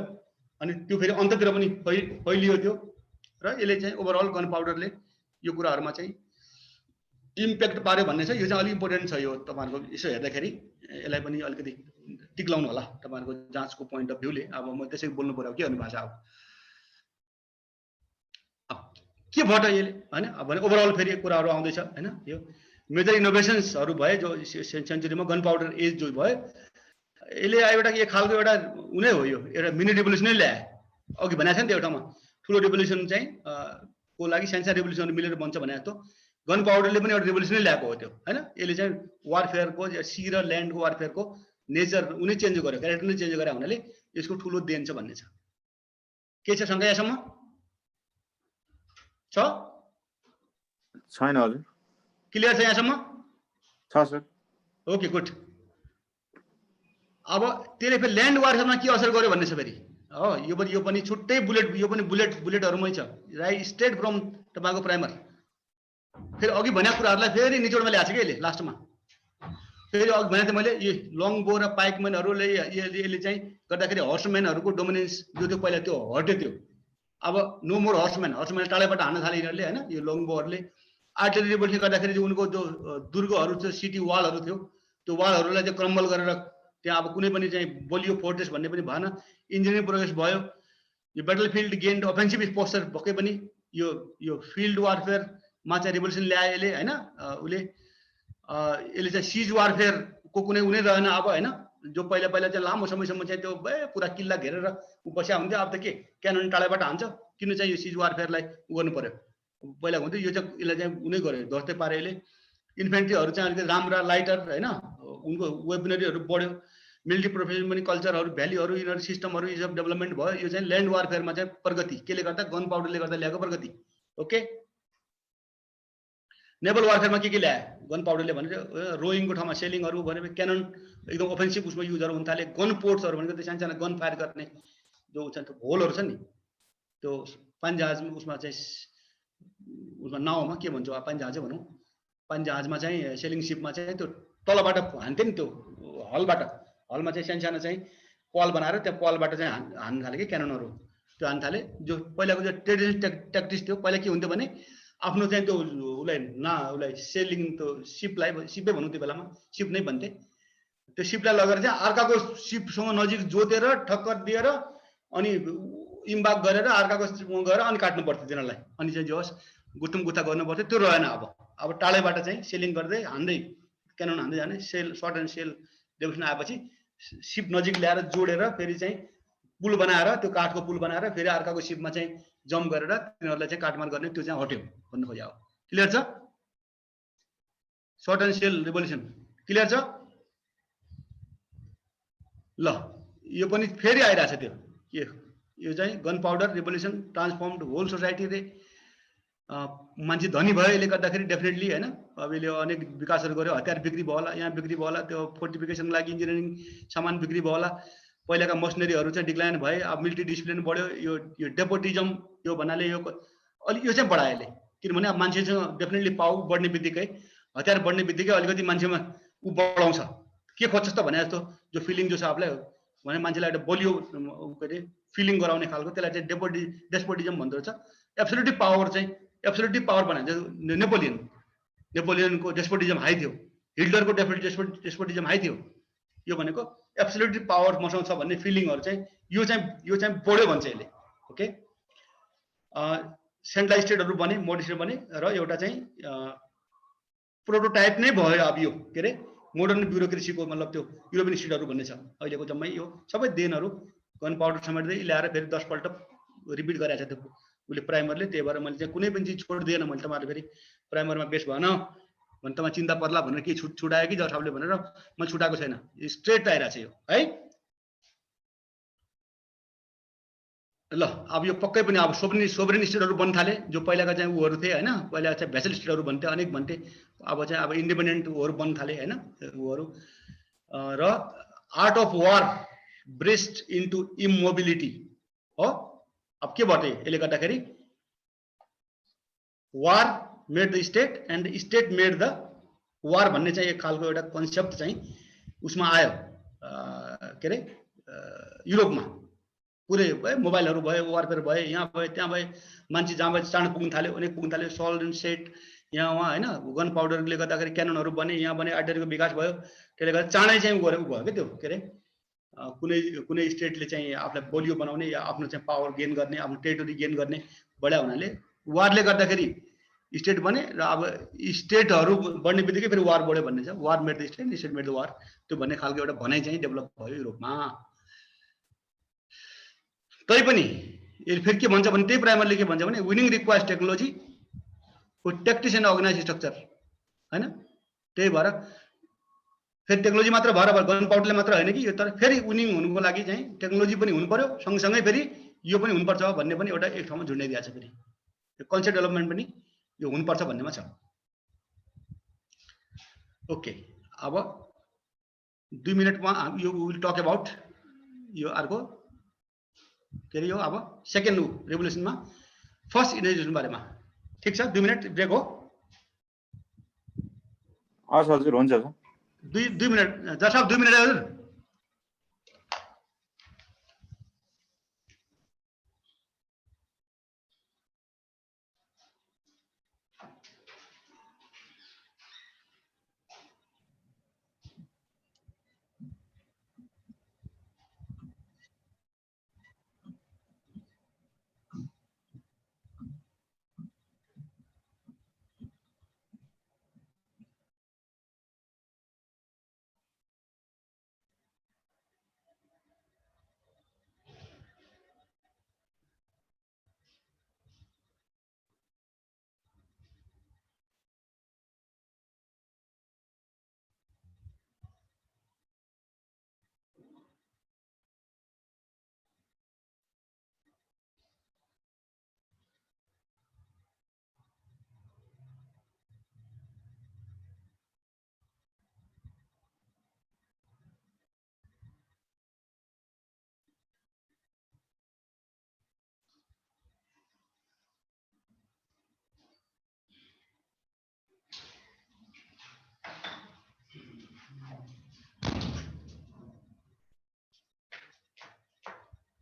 अनि त्यो फेरि अन्ततिर पनि फैलियो त्यो। र यसले चाहिँ ओभरअल गन पाउडरले यो कुराहरूमा चाहिँ इम्प्याक्ट पार्यो भन्ने छ। यो चाहिँ अलिक इम्पोर्टेन्ट छ यो तपाईँहरूको यसो हेर्दाखेरि यसलाई पनि अलिकति टिक्लाउनु होला तपाईँहरूको जाँचको पोइन्ट अफ भ्यूले। अब म त्यसै बोल्नु पर्यो के भन्नु भएको छ अब के भयो त यसले हैन। अब भने ओभरअल फेरि कुराहरू आउँदैछ हैन। यो मेजर इनोभेसन्सहरू भए जो सेन्चुरीमा गन पाउडर एज जो भयो यसले एउटा एक खालको एउटा उनै हो यो एउटा मिनी रिभोल्युसनै ल्याए। अघि भनेको छ नि त एउटामा ठुलो रिभोल्युसन चाहिँ को लागि सानो रिभोल्युसन मिलेर बन्छ भने जस्तो गन पाउडरले पनि एउटा रिभोल्युसनै ल्याएको हो त्यो हैन। यसले चाहिँ वारफेयरको सी र ल्यान्डको वारफेयरको नेचर उनी चेन्ज गर्यो क्यारेक्टर नै चेन्ज गरे हुनाले यसको ठुलो देन छ भन्ने छ। के छ शंका यहाँसम्म छ छैन हजुर क्लियर छ यहाँसम्म छ सर। Okay good. अब त्यसले फेरि ल्यान्ड वारफेयरमा के असर गर्यो भन्ने छ फेरि हो। यो पनि छुट्टै बुलेटहरूमै छ राइट स्ट्रेट फ्रम तपाईँको प्राइमर फेरि अघि भनेको कुराहरूलाई फेरि निचोडमा ल्याएको छ कि यसले लास्टमा फेरि अघि भनेको थिएँ मैले यो लङ बो र पाइकम्यानहरूले यसले चाहिँ गर्दाखेरि हर्सम्यानहरूको डोमिनेन्स जो थियो पहिला त्यो हट्यो त्यो अब नो मोर हर्सम्यान टाढाबाट हान्न थाले यिनीहरूले होइन यो लङ बोहरूले आर्टिलरी रिभोल्टले गर्दाखेरि चाहिँ उनको जो दुर्गहरू थियो सिटी वालहरू थियो त्यो वालहरूलाई चाहिँ क्रम्बल गरेर त्यहाँ अब कुनै पनि चाहिँ बलियो फोर्ट्रेस भन्ने पनि भएन इन्जिनियरिङ प्रोग्रेस भयो यो battle field gained offensive posture भएकै पनि यो फिल्ड वारफेयरमा चाहिँ रिभोल्युसन ल्यायो यसले होइन उसले यसले चाहिँ सिज वारफेयरको कुनै उनी रहेन अब होइन जो पहिला पहिला चाहिँ लामो समयसम्म चाहिँ त्यो पुरा किल्ला घेरेर ऊ बस्या हुन्थ्यो अब त के क्यानन टाढाबाट हान्छ किन चाहिँ यो सिज वारफेयरलाई उ गर्नु पर्यो पहिला हुन्थ्यो यो चाहिँ यसलाई चाहिँ उनी गर्यो ध्वस्तै पार्यो यसले इन्फेन्ट्रीहरू चाहिँ अलिकति राम्रा लाइटर होइन उनको वेपनरीहरू बढ्यो मिलिट्री प्रोफेसन पनि कल्चरहरू भ्याल्युहरू यिनीहरू सिस्टमहरू यो सब डेभलपमेन्ट भयो यो चाहिँ ल्यान्ड वारफेयरमा चाहिँ प्रगति केले गर्दा गन पाउडरले गर्दा ल्याएको प्रगति ओके नेभल वारफेयरमा के ल्यायो गन पाउडरले भनेर रोइङको ठाउँमा सेलिङहरू भनेर क्यानन एकदम अफेन्सिभ उसमा युजहरू हुन थाले गन पोर्ट्सहरू भनेको त्यो सानो सानो गन फायर गर्ने जो छ त्यो होलहरू छ नि त्यो पानीजहाजमा उसमा चाहिँ उसमा नाउँमा के भन्छौँ पानी जहाजै भनौँ पानी जहाजमा चाहिँ सेलिङ सिपमा चाहिँ त्यो तलबाट हान्थ्यो नि त्यो हलमा चाहिँ सानो सानो चाहिँ पाल बनाएर त्यहाँ पालबाट चाहिँ हान्न थाले कि क्याननहरू त्यो हान्न थाले जो पहिलाको जो ट्रेडिसनल ट्याक्टिक्स थियो पहिला के हुन्थ्यो भने आफ्नो चाहिँ त्यो उसलाई सेलिङ त्यो सिपै भनौँ त्यो बेलामा सिप नै भन्थे त्यो सिपलाई लगेर चाहिँ अर्काको सिपसँग नजिक जोतेर ठक्कर दिएर अनि इम्बाक गरेर अर्काको गएर अनि काट्नु पर्थ्यो तिनीहरूलाई अनि चाहिँ जो होस् गुटुम गुथा गर्नु पर्थ्यो त्यो रहेन अब टाढैबाट चाहिँ सेलिङ गर्दै हान्दै क्यानन हान्दै जाने सेल सर्ट एन्ड सेल डेभलप्सन आएपछि सिप नजिक ल्याएर जोडेर फेरि चाहिँ पुल बनाएर त्यो काठको पुल बनाएर फेरि अर्काको सिपमा चाहिँ जम्प गरेर तिनीहरूलाई चाहिँ काटमार गर्ने त्यो चाहिँ हट्यो भन्नु खोज्यो क्लियर छ sword and sail revolution clear छ ल यो पनि फेरि आइरहेछ त्यो के यो चाहिँ gun powder revolution transformed whole society रे मान्छे धनी भयो यसले गर्दाखेरि डेफिनेटली होइन अब यसले अनेक विकासहरू गर्यो हतियार बिक्री भयो होला यहाँ बिक्री भयो होला त्यो फोर्टिफिकेसनको लागि इन्जिनियरिङ सामान बिक्री भयो होला पहिलाका मसिनरीहरू चाहिँ डिक्लाइन भए अब मिलिट्री डिसिप्लिन बढ्यो यो डेपोटिजम यो भन्नाले यो अलिक यो चाहिँ बढायो यसले किनभने अब मान्छेसँग डेफिनेटली पाउ बढ्ने बित्तिकै हतियार बढ्ने बित्तिकै अलिकति मान्छेमा ऊ बढाउँछ के खोज्छ त भने जस्तो जो फिलिङ जो छ आफूलाई भने मान्छेलाई एउटा बलियो के अरे फिलिङ गराउने खालको त्यसलाई चाहिँ डेस्पोटिजम भन्दो रहेछ एब्सोल्युटली पावर चाहिँ एब्सोल्युटली पावर बनाएको नेपोलियनको डेस्पोटिजम हाई थियो हिटलरको डेस्पोटिजम हाई थियो यो भनेको एब्सोल्युटली पावर मसँग छ भन्ने फिलिङहरू चाहिँ यो चाहिँ बढ्यो भन्छ यसले ओके सेन्ट्रल स्टेटहरू बने मोड स्टेट बने र एउटा चाहिँ प्रोटोटाइप नै भयो अब यो के अरे मोडर्न ब्युरोक्रेसीको मतलब त्यो युरोपियन स्टेटहरू भन्ने छ अहिलेको जम्मै यो सबै देनहरू गन पाउडर समेट्दै ल्याएर फेरि 10 पल्ट रिपिट गरेको छ त्यो उसले प्राइमरले त्यही भएर मैले चाहिँ कुनै पनि चिज छोड्दिएन मैले तपाईँहरू फेरि प्राइमरमा बेस भएन भने तपाईँ चिन्ता पर्ला भनेर के छुटायो कि जसले भनेर मैले छुटाएको छैन स्ट्रेट आइरहेको छ यो है ल अब यो पक्कै पनि अब सोभरेन स्टेटहरू बन्न थाले जो पहिलाका चाहिँ उहरू थिए होइन पहिला चाहिँ भेसल स्टेटहरू भन्थे अनेक भन्थे अब चाहिँ अब इन्डिपेन्डेन्ट उहरू बन्न थाले होइन उहरू र art of war breast into immobility हो अब के भयो यसले गर्दाखेरि war made the state and state made the war भन्ने चाहिँ एक खालको एउटा कन्सेप्ट चाहिँ उसमा आयो के अरे युरोपमा पुरै भयो मोबाइलहरू भयो वारफेयर भयो यहाँ भयो त्यहाँ भयो मान्छे जहाँ भयो चाँडो पुग्न थाल्यो अनेक पुग्न थाल्यो सल्ट एन्ड सेट यहाँ उहाँ होइन गन पाउडरले गर्दाखेरि क्याननहरू बने यहाँ बने आर्टिलरीको विकास भयो त्यसले गर्दा चाँडै चाहिँ गऱ्यो भयो क्या त्यो के अरे कुनै स्टेटले चाहिँ आफूलाई बलियो बनाउने या आफ्नो चाहिँ पावर गेन गर्ने आफ्नो टेरिटोरी गेन गर्ने बढ्या हुनाले वारले गर्दाखेरि स्टेट बने र अब स्टेटहरू बढ्ने बित्तिकै फेरि वार बढ्यो भन्ने छ war made the state made the war त्यो भन्ने खालको एउटा भनाइ चाहिँ डेभलप भयो युरोपमा तैपनि फेरि के भन्छ भने त्यही प्राइमरले के भन्छ भने विनिङ रिक्वायर्स टेक्नोलोजी को ट्याक्टिक्स एन्ड अर्गनाइज स्ट्रक्चर होइन त्यही भएर फेरि टेक्नोलोजी मात्र भएर गन पाउडरले मात्र होइन कि यो तर फेरि विनिङ हुनुको लागि चाहिँ टेक्नोलोजी पनि हुनु पर्यो सँगसँगै फेरि यो पनि हुनुपर्छ भन्ने पनि एउटा एक ठाउँमा झुन्डाइदिएको छ फेरि कन्सेप्ट डेभलपमेन्ट पनि यो हुनुपर्छ भन्नेमा छ ओके अब 2 मिनटमा यो विल टक अबाउट यो अर्को के अरे यो अब सेकेन्ड रेभोल्युसनमा फर्स्ट इन्डियन बारेमा ठिक छ 2 मिनट ब्रेक हो हस् हजुर हुन्छ सर। 2 मिनट जज साहब, 2 मिनट है हजुर।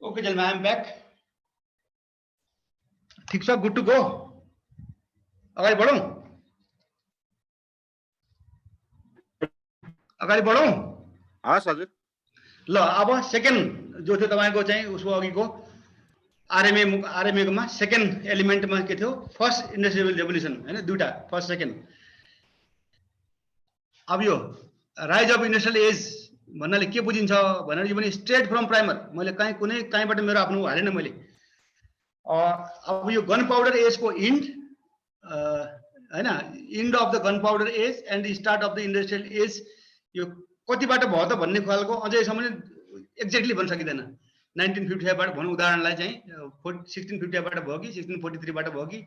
Okay gentlemen, I am back. ठिक छ, गुड टु गो। अगाडि बढौँ, अगाडि बढौँ। हस् हजुर। ल अब सेकेन्ड जो थियो तपाईको चाहिँ उसको अघिको आरएमए मा सेकेन्ड एलिमेन्टमा के थियो, फर्स्ट इन्डस्ट्रियल रेभोल्युसन हैन, दुईटा फर्स्ट सेकेन्ड। अब यो राइज अफ इन्डस्ट्रियल एज भन्नाले के बुझिन्छ भनेर यो पनि स्ट्रेट फ्रम प्राइमर, मैले कहीँबाट मेरो आफ्नो हालेन मैले। अब यो गन पाउडर एजको इन्ड हैन, end of the gun powder age and start of the industrial age, यो कतिबाट भयो त भन्ने खालको अझैसम्म एक्ज्याक्टली भन्न सकिँदैन। 1955 बाट भनौँ उदाहरणलाई चाहिँ 1655 बाट भयो कि 1643 बाट भयो कि,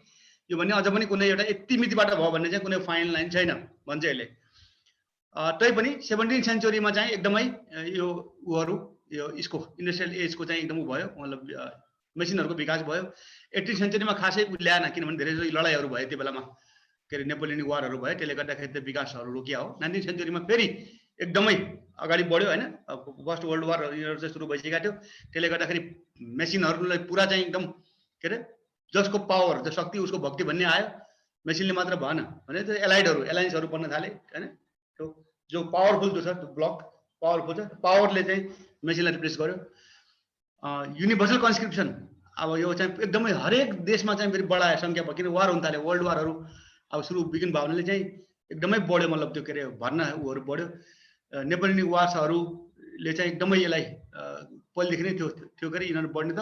यो भन्ने अझ पनि कुनै एउटा यति मितिबाट भयो भन्ने चाहिँ कुनै फाइन लाइन छैन भन्छ यसले। तैपनि 17th सेन्चुरीमा चाहिँ एकदमै यो उहरू यो यसको इन्डस्ट्रियल एजको चाहिँ एकदम भयो, मतलब मेसिनहरूको विकास भयो। 18th सेन्चुरीमा खासै ल्याएन, किनभने धेरै लडाइँहरू भयो त्यो बेलामा, के अरे नेपोलियनिक वारहरू भयो, त्यसले गर्दाखेरि त्यो विकासहरू रोकिया हो। 19th सेन्चुरीमा फेरि एकदमै अगाडि बढ्यो हैन, फर्स्ट वर्ल्ड वार चाहिँ सुरु भइसकेको थियो, त्यसले गर्दाखेरि मेसिनहरूलाई पुरा चाहिँ एकदम के अरे जसको पावर जो शक्ति उसको भक्ति भन्ने आयो, मेसिनले मात्र भएन भने त्यो एलायन्सहरू बन्न थाले हैन। त्यो जो पावरफुल जो छ त्यो ब्लक पावरफुल छ, पावरले चाहिँ मेसिनलाई रिप्लेस गर्यो। युनिभर्सल कन्स्क्रिप्सन, अब यो चाहिँ एकदमै हरेक देशमा चाहिँ फेरि बढायो सङ्ख्या भयो, किन वार हुन थाल्यो, वर्ल्ड वारहरू अब सुरु बिगिन भयो भने चाहिँ एकदमै बढ्यो, मतलब त्यो के अरे भर्ना उहरू बढ्यो। नेपोलियनिक वार्सहरूले चाहिँ एकदमै यसलाई पहिलेदेखि नै त्यो गरी यिनीहरू बढ्ने त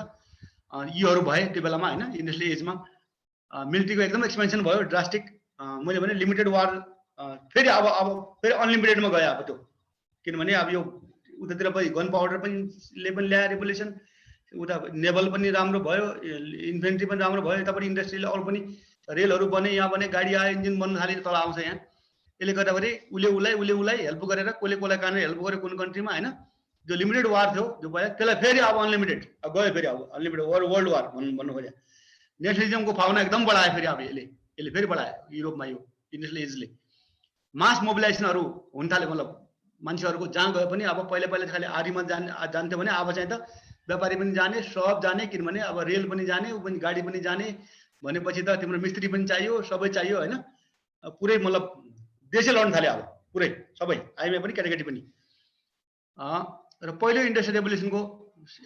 यीहरू भए त्यो बेलामा हैन। इन्डस्ट्रियल एजमा मिलिट्रीको एकदम एक्सपेन्सन भयो ड्रास्टिक। मैले भने लिमिटेड वार फेरि अब फेरि अनलिमिटेडमा गयो अब त्यो, किनभने अब यो उतातिर पनि गन पाउडर पनि ल्यायो रेभोल्युसन, उता नेभल पनि राम्रो भयो, इन्फेन्ट्री पनि राम्रो भयो, यतापट्टि इन्डस्ट्रियल अरू पनि रेलहरू बने, यहाँ बने, गाडी आयो, इन्जिन बन्न थाल्यो, तल आउँछ यहाँ। यसले गर्दाखेरि उसले हेल्प गरेर कसले कहाँनिर हेल्प गर्यो कुन कन्ट्रीमा हैन। जो लिमिटेड वार थियो जो भयो त्यसलाई फेरि अब अनलिमिटेड गयो, फेरि अब अनलिमिटेड वर्ल्ड वार भन्नु खोज्यो। नेसनलिजमको भावना एकदम बढायो फेरि, अब यसले फेरि बढायो युरोपमा यो इन्डस्ट्रियल एजले। मास मोबिलाइजेसनहरू हुन थाल्यो, मतलब मान्छेहरूको जहाँ गयो पनि अब पहिला खालि आर्मीमा जान्थ्यो भने अब चाहिँ त व्यापारी पनि जाने, सब जाने, किनभने अब रेल पनि जाने, ऊ पनि गाडी पनि जाने भनेपछि त तिम्रो मिस्त्री पनि चाहियो, सबै चाहियो हैन। पुरै मतलब देशै लड्न थाल्यो अब पुरै सबै, आर्मी पनि केटाकेटी पनि। र पहिलो इन्डस्ट्रियल रेभोल्युसनको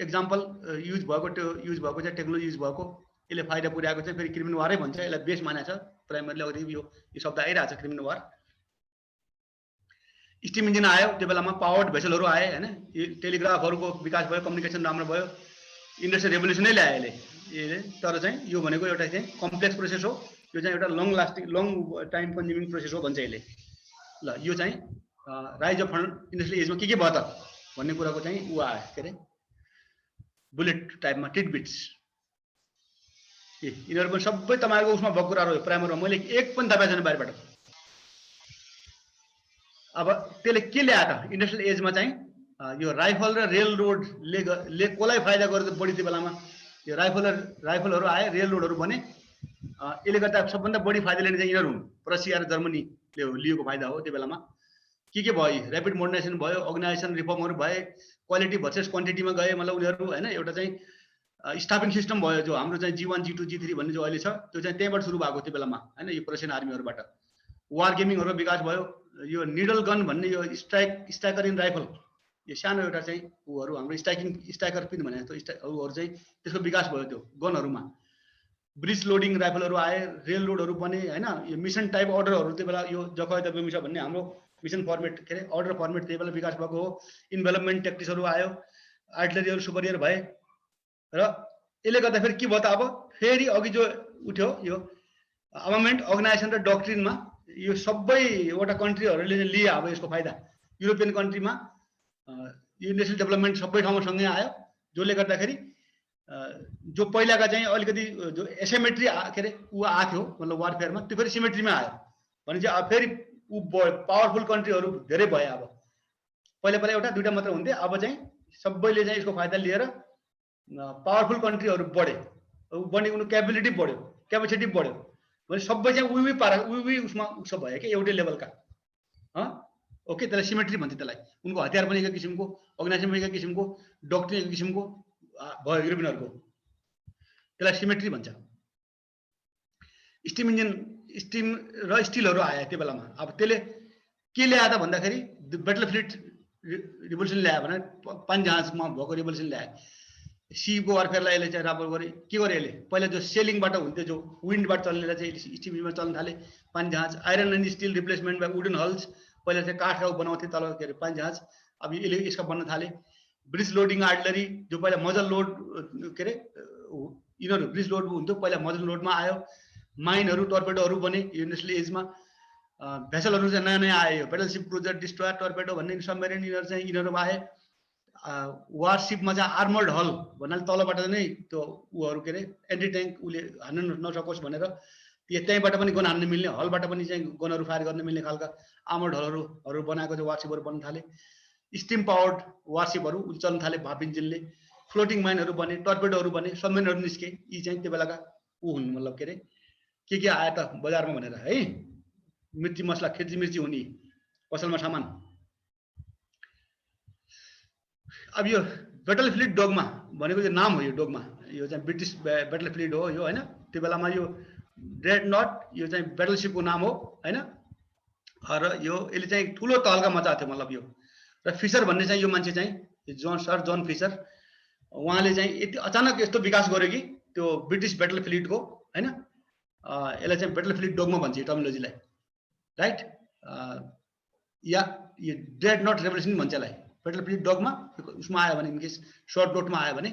एक्जाम्पल युज भएको चाहिँ टेक्नोलोजी युज भएको, यसले फाइदा पुर्याएको चाहिँ फेरि क्रिमिनल वारै भन्छ, यसलाई बेस मानेको छ प्राइमरीले। अघि यो शब्द आइरहेको छ क्रिमिनल वार। स्टिम इन्जिन आयो त्यो बेलामा, पावर्ड भेसलहरू आए हैन, टेलिग्राफहरूको विकास भयो, कम्युनिकेसन राम्रो भयो, इन्डस्ट्रियल रेभोल्युसनै ल्यायो यसले। तर चाहिँ यो भनेको एउटा चाहिँ कम्प्लेक्स प्रोसेस हो, यो चाहिँ एउटा लङ टाइम कन्ज्युमिङ प्रोसेस हो भन्छ यसले। ल यो चाहिँ राइज अफ इन्डस्ट्रियल एजमा के भयो त भन्ने कुराको चाहिँ ऊ आयो, के अरे बुलेट टाइपमा टिडबिट्स। यिनीहरू पनि सबै तपाईँहरूको उसमा भएको कुराहरू हो प्राइमरमा, मैले एक पनि तपाईँ छैन बाहिरबाट। अब त्यसले के ल्यायो त इन्डस्ट्रियल एजमा चाहिँ यो राइफल र रेल रोडले कसलाई फाइदा गर्यो बढी त्यो बेलामा? यो राइफलहरू आए, रेल रोडहरू बने, यसले गर्दा सबभन्दा बढी फाइदा लिने चाहिँ यिनीहरू हुन्, रसिया र जर्मनी लिएको फाइदा हो त्यो बेलामा। के भयो, ऱ्यापिड मोडर्नाइजेसन भयो, अर्गनाइजेसन रिफर्महरू भए, क्वालिटी भर्सेस क्वान्टिटीमा गए, मतलब उनीहरू होइन एउटा चाहिँ स्टाफिङ सिस्टम भयो जो हाम्रो चाहिँ G1 G2 G3 भन्ने जो अहिले छ त्यो चाहिँ त्यहीँबाट सुरु भएको त्यो बेलामा होइन, यो पर्सियन आर्मीहरूबाट। वार गेमिङहरू विकास भयो, यो निडल गन भन्ने यो स्ट्राइकर इन राइफल, यो सानो एउटा चाहिँ ऊहरू हाम्रो स्ट्राइकर पिन भने जस्तो चाहिँ त्यसको विकास भयो त्यो गनहरूमा। ब्रिज लोडिङ राइफलहरू आए, रेल रोडहरू बने होइन, यो मिसन टाइप अर्डरहरू त्यो बेला यो जखय तबेमिस भन्ने हाम्रो मिसन फर्मेट के अरे अर्डर फर्मेट त्यही बेला विकास भएको हो। इन्भेलपमेन्ट ट्याक्टिक्सहरू आयो, आर्टिलरीहरू सुपरियर भए र यसले गर्दाखेरि के भयो त अब फेरि अघि जो उठ्यो यो आर्मामेन्ट अर्गनाइजेसन र डक्ट्रिनमा यो सबैवटा कन्ट्रीहरूले लिए अब यसको फाइदा। युरोपियन कन्ट्रीमा यो नेसनल डेभलपमेन्ट सबै ठाउँमा सँगै आयो, जसले गर्दाखेरि जो पहिलाका चाहिँ अलिकति जो एसिमेट्री के अरे ऊ आएको मतलब वारफेयरमा त्यो फेरि सिमेट्रीमा आयो भने चाहिँ अब फेरि ऊ पावरफुल कन्ट्रीहरू धेरै भए। अब पहिला एउटा दुईटा मात्र हुन्थे, अब चाहिँ सबैले चाहिँ यसको फाइदा लिएर पावरफुल कन्ट्रीहरू बढे, बनेको क्यापेबिलिटी बढ्यो, क्यापेसिटी बढ्यो भने सबै चाहिँ उही उसमा उसो भयो कि एउटै लेभलका। ओके, त्यसलाई सिमेट्री भन्छ त्यसलाई। उनको हतियार पनि एक किसिमको, अर्गनाइजेसन पनि एक किसिमको, डक्ट्रिन एक किसिमको भयो युरोपियनहरूको, त्यसलाई सिमेट्री भन्छ। स्टिम इन्जिन, स्टिम र स्टिलहरू आयो त्यो बेलामा। अब त्यसले के ल्यायो त भन्दाखेरि ब्याटल फ्लिट रिभोल्युसन ल्यायो भने पानजहाजमा भएको रिभोल्युसन ल्यायो। सीको वारफेयरलाई यसले चाहिँ राम्रो गरे। के गरे यसले पहिला जो सेलिङबाट हुन्थ्यो, जो विन्डबाट चल्नेलाई चाहिँ स्टिम इन्जिनमा चल्न थाले पानजहाज। Iron and steel replacement by wooden hulls, पहिला चाहिँ काठका बनाउँथे तल के अरे पानजहाज, अब यसले यसका बन्न थाले। ब्रिज लोडिङ आर्टिलरी जो पहिला मजल लोड के अरे यिनीहरू ब्रिज लोड हुन्थ्यो पहिला मजल लोडमा आयो। माइनहरू टर्पेडोहरू बने यो इन्डस्ट्रियल एजमा। भेसलहरू चाहिँ नयाँ नयाँ आयो, ब्याटलसिप, क्रुजर, डिस्ट्रोयर, टर्पेडो भन्ने सबमेरिन यिनीहरू चाहिँ यिनीहरू आए। वारसिपमा चाहिँ आर्मर्ड हल भन्नाले तलबाट नै त्यो ऊहरू के अरे एन्टी ट्याङ्क उसले हान्न नसकोस् भनेर त्यहीँबाट पनि गन हान्न मिल्ने, हलबाट पनि चाहिँ गनहरू फायर गर्न मिल्ने खालका आर्मर्ड हलहरू बनाएको चाहिँ वारसिपहरू बन्न थाले। स्टिम पावर्ड वारसिपहरू चल्न थाले भाप इन्जिनले। फ्लोटिङ माइनहरू बने, टर्पेडोहरू बने, सबमेरिनहरू निस्के। यी चाहिँ त्यो बेलाका ऊ हुन्, मतलब के अरे के आयो त बजारमा भनेर है, मिर्ची मसला खेर्ची मिर्ची हुने पसलमा सामान। अब यो ब्याटल फ्लिट डोगमा भनेको चाहिँ नाम हो, यो डोगमा यो चाहिँ ब्रिटिस ब्याटल फ्लिट हो यो होइन। त्यो बेलामा यो ड्रेड नट यो चाहिँ ब्याटलसिपको नाम हो होइन। र यो यसले चाहिँ ठुलो तहल्का मचाएको थियो मतलब यो। र फिसर भन्ने चाहिँ यो मान्छे चाहिँ सर जन फिसर, उहाँले चाहिँ यति अचानक यस्तो विकास गर्यो कि त्यो ब्रिटिस ब्याटल फ्लिटको होइन। यसलाई चाहिँ ब्याटल फ्लिट डोगमा भन्छ यो टर्मिनोलोजीलाई, राइट। या यो ड्रेड नट रेभोल्युसन भन्छ यसलाई। ब्याटल फ्लिट डगमा उसमा आयो भने इनकेस सर्ट नोटमा आयो भने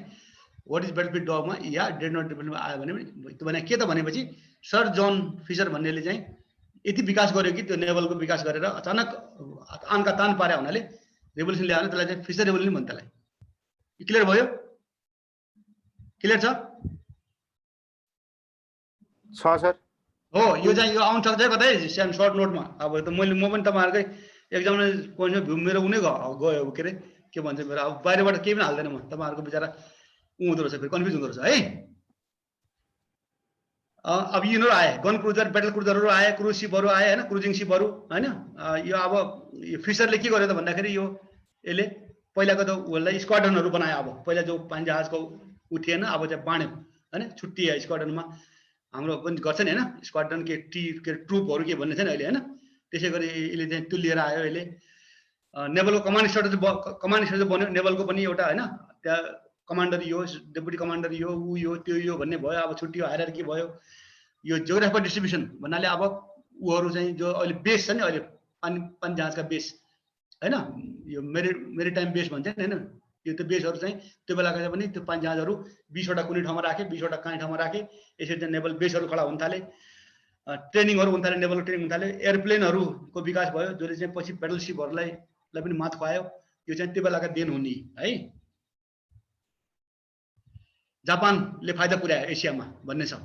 वाट इज ब्याटल फ्लिट डगमा या ड्रेड नट रेभोल्युसनमा आयो भने त्यो भने के त भनेपछि सर जन फिसर भन्नेले चाहिँ यति विकास गर्यो कि त्यो नेभलको विकास गरेर अचानक आनका तान पारे हुनाले रेभोल्युसन ल्यायो भने त्यसलाई चाहिँ फिसर रेभोल्युसन भन्छ त्यसलाई। क्लियर भयो? क्लियर छ सर? हो, यो चाहिँ यो आउन सक्छ कतै सानो सर्ट नोटमा। अब त म पनि तपाईँहरूकै एक्जाममा क्वेसन मेरो उनी गयो के अरे के भन्छ मेरो, अब बाहिरबाट केही पनि हाल्दैन म, तपाईँहरूको बिचरा हुँदो रहेछ, फेरि कन्फ्युज हुँदो रहेछ है। अब यिनीहरू आए, गन क्रुजर, ब्याटल क्रुजरहरू आए, क्रुज सिपहरू आए होइन, क्रुजिङ सिपहरू होइन। यो अब यो फिसरले के गर्यो त भन्दाखेरि यो यसले पहिलाको त उसलाई स्क्वाड्रनहरू बनायो। अब पहिला जो पानजहाजको ऊ थिएन, अब चाहिँ बाँड्यो होइन, छुट्टियो स्क्वाड्रनमा। हाम्रो पनि गर्छ नि होइन, स्क्वाड्रन के ट्रुपहरू के भन्ने छैन अहिले होइन। त्यसै गरी यसले चाहिँ त्यो लिएर आयो। यसले नेभलको कमान्ड स्ट्राटेजी बन्यो नेभलको पनि एउटा होइन। त्यहाँ कमान्डर यो, डेपुटी कमान्डर यो, ऊ यो त्यो यो भन्ने भयो। अब छुट्टियो, हायरार्की भयो। यो जियोग्राफिकल डिस्ट्रिब्युसन भन्नाले अब ऊहरू चाहिँ जो अहिले बेस छ नि, अहिले पानजहाजका बेस होइन, यो मेरिटाइम बेस भन्छ नि होइन, यो त्यो बेसहरू चाहिँ त्यो बेलाका चाहिँ पनि त्यो पानजहाजहरू 20वटा कुनै ठाउँमा राखे, 20वटा काहीँ ठाउँमा राखे। यसरी चाहिँ नेभल बेसहरू खडा हुन थाले, ट्रेनिङहरू हुन थाले, नेभल ट्रेनिङ हुन थाले। एयरप्लेनहरूको विकास भयो जसले चाहिँ पछि ब्याटलसिपहरूलाई पनि मात खुवायो। यो चाहिँ त्यो बेलाका देन हुने है। जापानले फाइदा पुर्यायो एसियामा भन्ने छ।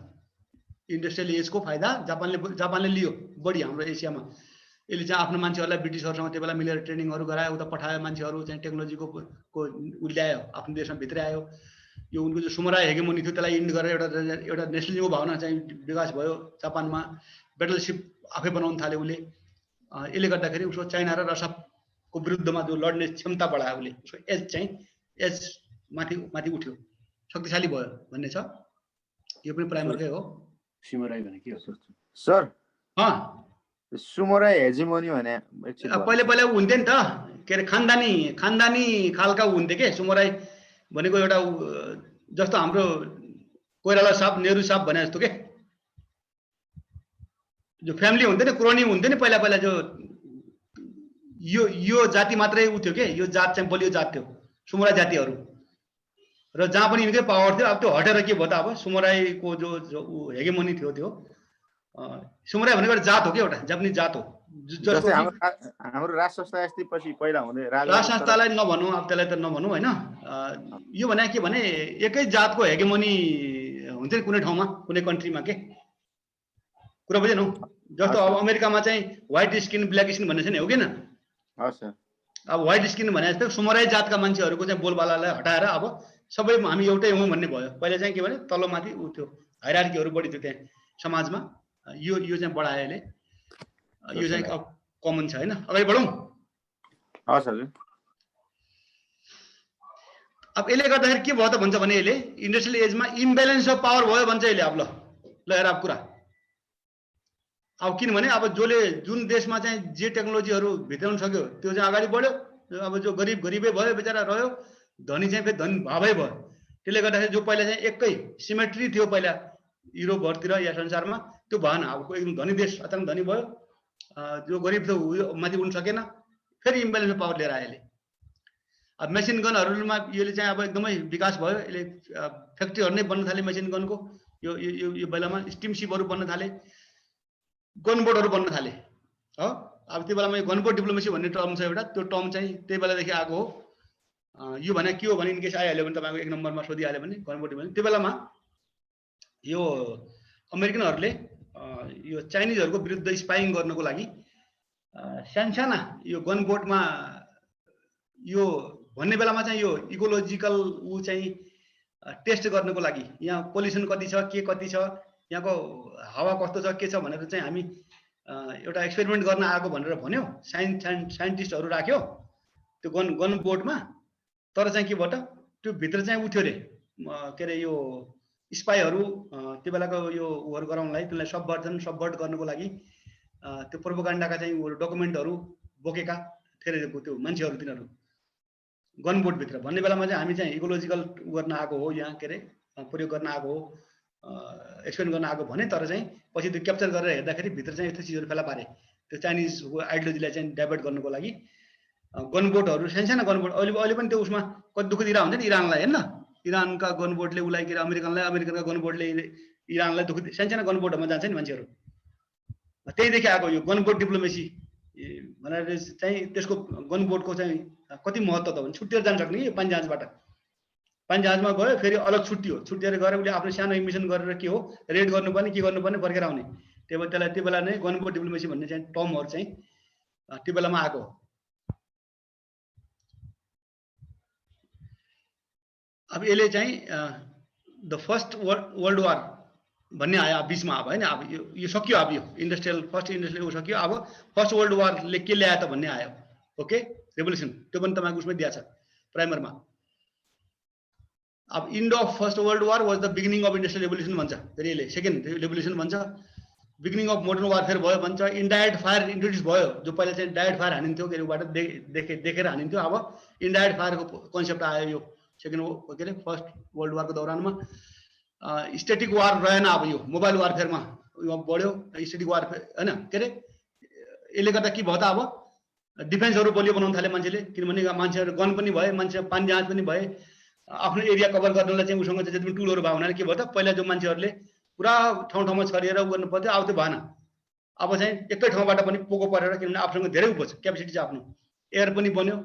इन्डस्ट्रियल एजको फाइदा जापानले लियो बढी हाम्रो एसियामा। यसले चाहिँ आफ्नो मान्छेहरूलाई ब्रिटिसहरूसँग त्यो बेला मिलेर ट्रेनिङहरू गरायो, उता पठायो, मान्छेहरू चाहिँ टेक्नोलोजीको ल्यायो आफ्नो देशमा भित्रै आयो। यो उनको जो सुमराई हेगेमोनी थियो त्यसलाई इन्ड गरेर एउटा नेसनलिजमको भावना चाहिँ विकास भयो जापानमा। ब्याटलसिप आफै बनाउन थाल्यो उसले। यसले गर्दाखेरि उसको चाइना र रसियाको विरुद्धमा जो लड्ने क्षमता बढायो उसले, उसको एज माथि माथि उठ्यो, शक्तिशाली भयो भन्ने छ। यो पनि प्राइमरकै हो। सिमराई भने के हो सर? सुमोराई हेजिमोनी भने पहिले पहिले हुन्थ्यो नि त, के अरे खानदानी खालका हुन्थ्यो के। सुमोराई भनेको एउटा जस्तो हाम्रो कोइराला साहब, नेहरू साहब भने जस्तो के, जो फ्यामिली हुन्थ्यो नि, क्रोनी हुन्थ्यो नि पहिला पहिला, जो यो जाति मात्रै उठ्यो के, यो जात चाहिँ बलियो जात थियो सुमोराई जातिहरू। र जहाँ पनि यिनकै पावर थियो। अब त्यो हटेर के भयो त, अब सुमोराईको जो हेगेमोनी थियो त्यो सुमोराई भनेको एउटा जात हो कि, एउटा जापानिज जात हो। जस्तो हाम्रो राज संस्था पछि पहिला हुँदै राज संस्थालाई नभनौँ, अब त्यसलाई त नभनौँ होइन। यो भने के भने एकै जातको हेगेमोनी हुन्छ नि कुनै ठाउँमा, कुनै कन्ट्रीमा के कुरा बुझेनौ। जस्तो अब अमेरिकामा चाहिँ व्हाइट स्किन ब्ल्याक स्किन भन्ने छ नि, हो कि न? अब व्हाइट स्किन भने जस्तो सुमोराई जातका मान्छेहरूको चाहिँ बोलबालालाई हटाएर अब सबै हामी एउटै हौँ भन्ने भयो। पहिला चाहिँ के भने तल्लो माथि उठ्यो, हायरार्कीहरू बढी थियो त्यहाँ समाजमा। यो चाहिँ बढायो यसले, यो चाहिँ अब कमन छ होइन। अगाडि बढौँ। अब यसले गर्दाखेरि के भयो त भन्छ भने, यसले इन्डस्ट्रियल एजमा इम्ब्यालेन्स अफ पावर भयो भन्छ यसले। अब ल हेर अब कुरा, अब किनभने अब जुन देशमा चाहिँ जे टेक्नोलोजीहरू भित्राउन सक्यो त्यो चाहिँ अगाडि बढ्यो। अब जो गरिबै भयो बेचारा रह्यो, धनी चाहिँ फेरि धनी भावै भयो। त्यसले गर्दाखेरि जो पहिला चाहिँ एकै सिमेट्री थियो पहिला युरोपहरूतिर या संसारमा, त्यो भएन। अब एकदम धनी देश अचानक धनी भयो, जो गरिब थियो माथि उठ्न सकेन, फेरि इम्ब्यालेन्स अफ पावर लिएर आयो यसले। अब मेसिन गनहरूमा यसले चाहिँ अब एकदमै विकास भयो। यसले फ्याक्ट्रीहरू नै बन्न थाले मेसिन गनको। यो बेलामा स्टिम सिपहरू बन्न थाले, गनबोटहरू बन्न थाले हो। अब त्यो बेलामा यो गनबोट डिप्लोमेसी भन्ने टर्म छ एउटा, त्यो टर्म चाहिँ त्यही बेलादेखि आएको हो। यो भने के हो भने इनकेस आइहाल्यो भने तपाईँको एक नम्बरमा सोधिहाल्यो भने गनबोट डिप्लोमेसी। त्यो बेलामा यो अमेरिकनहरूले यो चाइनिजहरूको विरुद्ध स्पाइङ गर्नको लागि सानसाना यो गनबोटमा यो भन्ने बेलामा चाहिँ यो इकोलोजिकल ऊ चाहिँ टेस्ट गर्नको लागि, यहाँ पोल्युसन कति छ, के कति छ, यहाँको हावा कस्तो छ, के छ भनेर चाहिँ हामी एउटा एक्सपेरिमेन्ट गर्न आएको भनेर भन्यो। साइन्टिस्टहरू राख्यो त्यो गनबोटमा। तर चाहिँ के भयो त, त्यो भित्र चाहिँ उठ्यो अरे के अरे यो स्पाईहरू त्यो बेलाको यो उहरू गराउनलाई, त्यसलाई सबभर्ट गर्नको लागि त्यो प्रोपोगन्डाका चाहिँ डकुमेन्टहरू बोकेका थिए त्यो मान्छेहरू, तिनीहरू गनबोटभित्र। भन्ने बेलामा चाहिँ हामी चाहिँ इकोलोजिकल गर्न आएको हो, यहाँ के अरे प्रयोग गर्न आएको हो, एक्सपेरिमेन्ट गर्न आएको भने। तर चाहिँ पछि त्यो क्याप्चर गरेर हेर्दाखेरि भित्र चाहिँ यस्तो चिजहरू फेला पारे, त्यो चाइनिज आइडियोलोजीलाई चाहिँ डाइभर्ट गर्नको लागि गनबोटहरू, सानसाना गनबोट। अहिले पनि त्यो उसमा कति दुःख दिइरहेको हुन्छ नि इरानलाई, होइन? इरानका गनबोटले उसलाई के अरे अमेरिकनलाई, अमेरिकनका गनबोटले इरानलाई दुःख, सानसाना गनबोटहरूमा जान्छ नि मान्छेहरू। त्यहीदेखि आएको यो गनबोट डिप्लोमेसी भनेर चाहिँ। त्यसको गनबोटको चाहिँ कति महत्त्व त भने छुट्टिएर जान सक्ने कि पानी जहाजबाट। पानी जहाजमा गयो, फेरि अलग छुट्टिएर गएर उसले आफ्नो सानो मिसन गरेर के हो रेड गर्नुपर्ने, के गर्नुपर्ने फर्केर आउने। त्यसलाई त्यो बेला नै गनबोट डिप्लोमेसी भन्ने चाहिँ टर्महरू चाहिँ त्यो बेलामा आएको हो। अब यसले चाहिँ द फर्स्ट वर्ल्ड वार भन्ने आयो अब बिचमा, अब होइन? अब यो सकियो, अब यो फर्स्ट इन्डस्ट्रियल सकियो। अब फर्स्ट वर्ल्ड वारले के ल्यायो त भन्ने आयो। ओके, रेभोल्युसन, त्यो पनि तपाईँको उसमै दिएको छ प्राइमरमा। अब end of first world war was the beginning of industrial revolution भन्छ। फेरि यसले सेकेन्ड रेभोल्युसन भन्छ, बिगिनिङ अफ मोडर्न वारफेयर भयो भन्छ। इन्डाइरेक्ट फायर इन्ट्रोड्युस भयो, जो पहिला चाहिँ डाइरेक्ट फायर हानिन्थ्यो, के अरेबाट देखेर हानिन्थ्यो। अब इन्डाइरेक्ट फायरको कन्सेप्ट आयो यो सेकेन्ड के अरे फर्स्ट वर्ल्ड वारको दौरानमा। स्टेटिक वार रहेन, अब यो मोबाइल वारफेयरमा बढ्यो स्टेटिक वारफेयर, होइन? के अरे यसले गर्दा के भयो त, अब डिफेन्सहरू बलियो बनाउन थाले मान्छेले, किनभने मान्छेहरू गन पनि भए, मान्छे पानी जहाज पनि भए, आफ्नो एरिया कभर गर्नलाई चाहिँ उसँग चाहिँ जति पनि टुलहरू भयो हुनाले के भयो त, पहिला जो मान्छेहरूले पुरा ठाउँमा छरिएर गर्नु पर्थ्यो, अब त्यो भएन। अब चाहिँ एकै ठाउँबाट पनि पोको परेर, किनभने आफूसँग धेरै उपज क्यापेसिटी छ, आफ्नो एयर पनि बन्यो,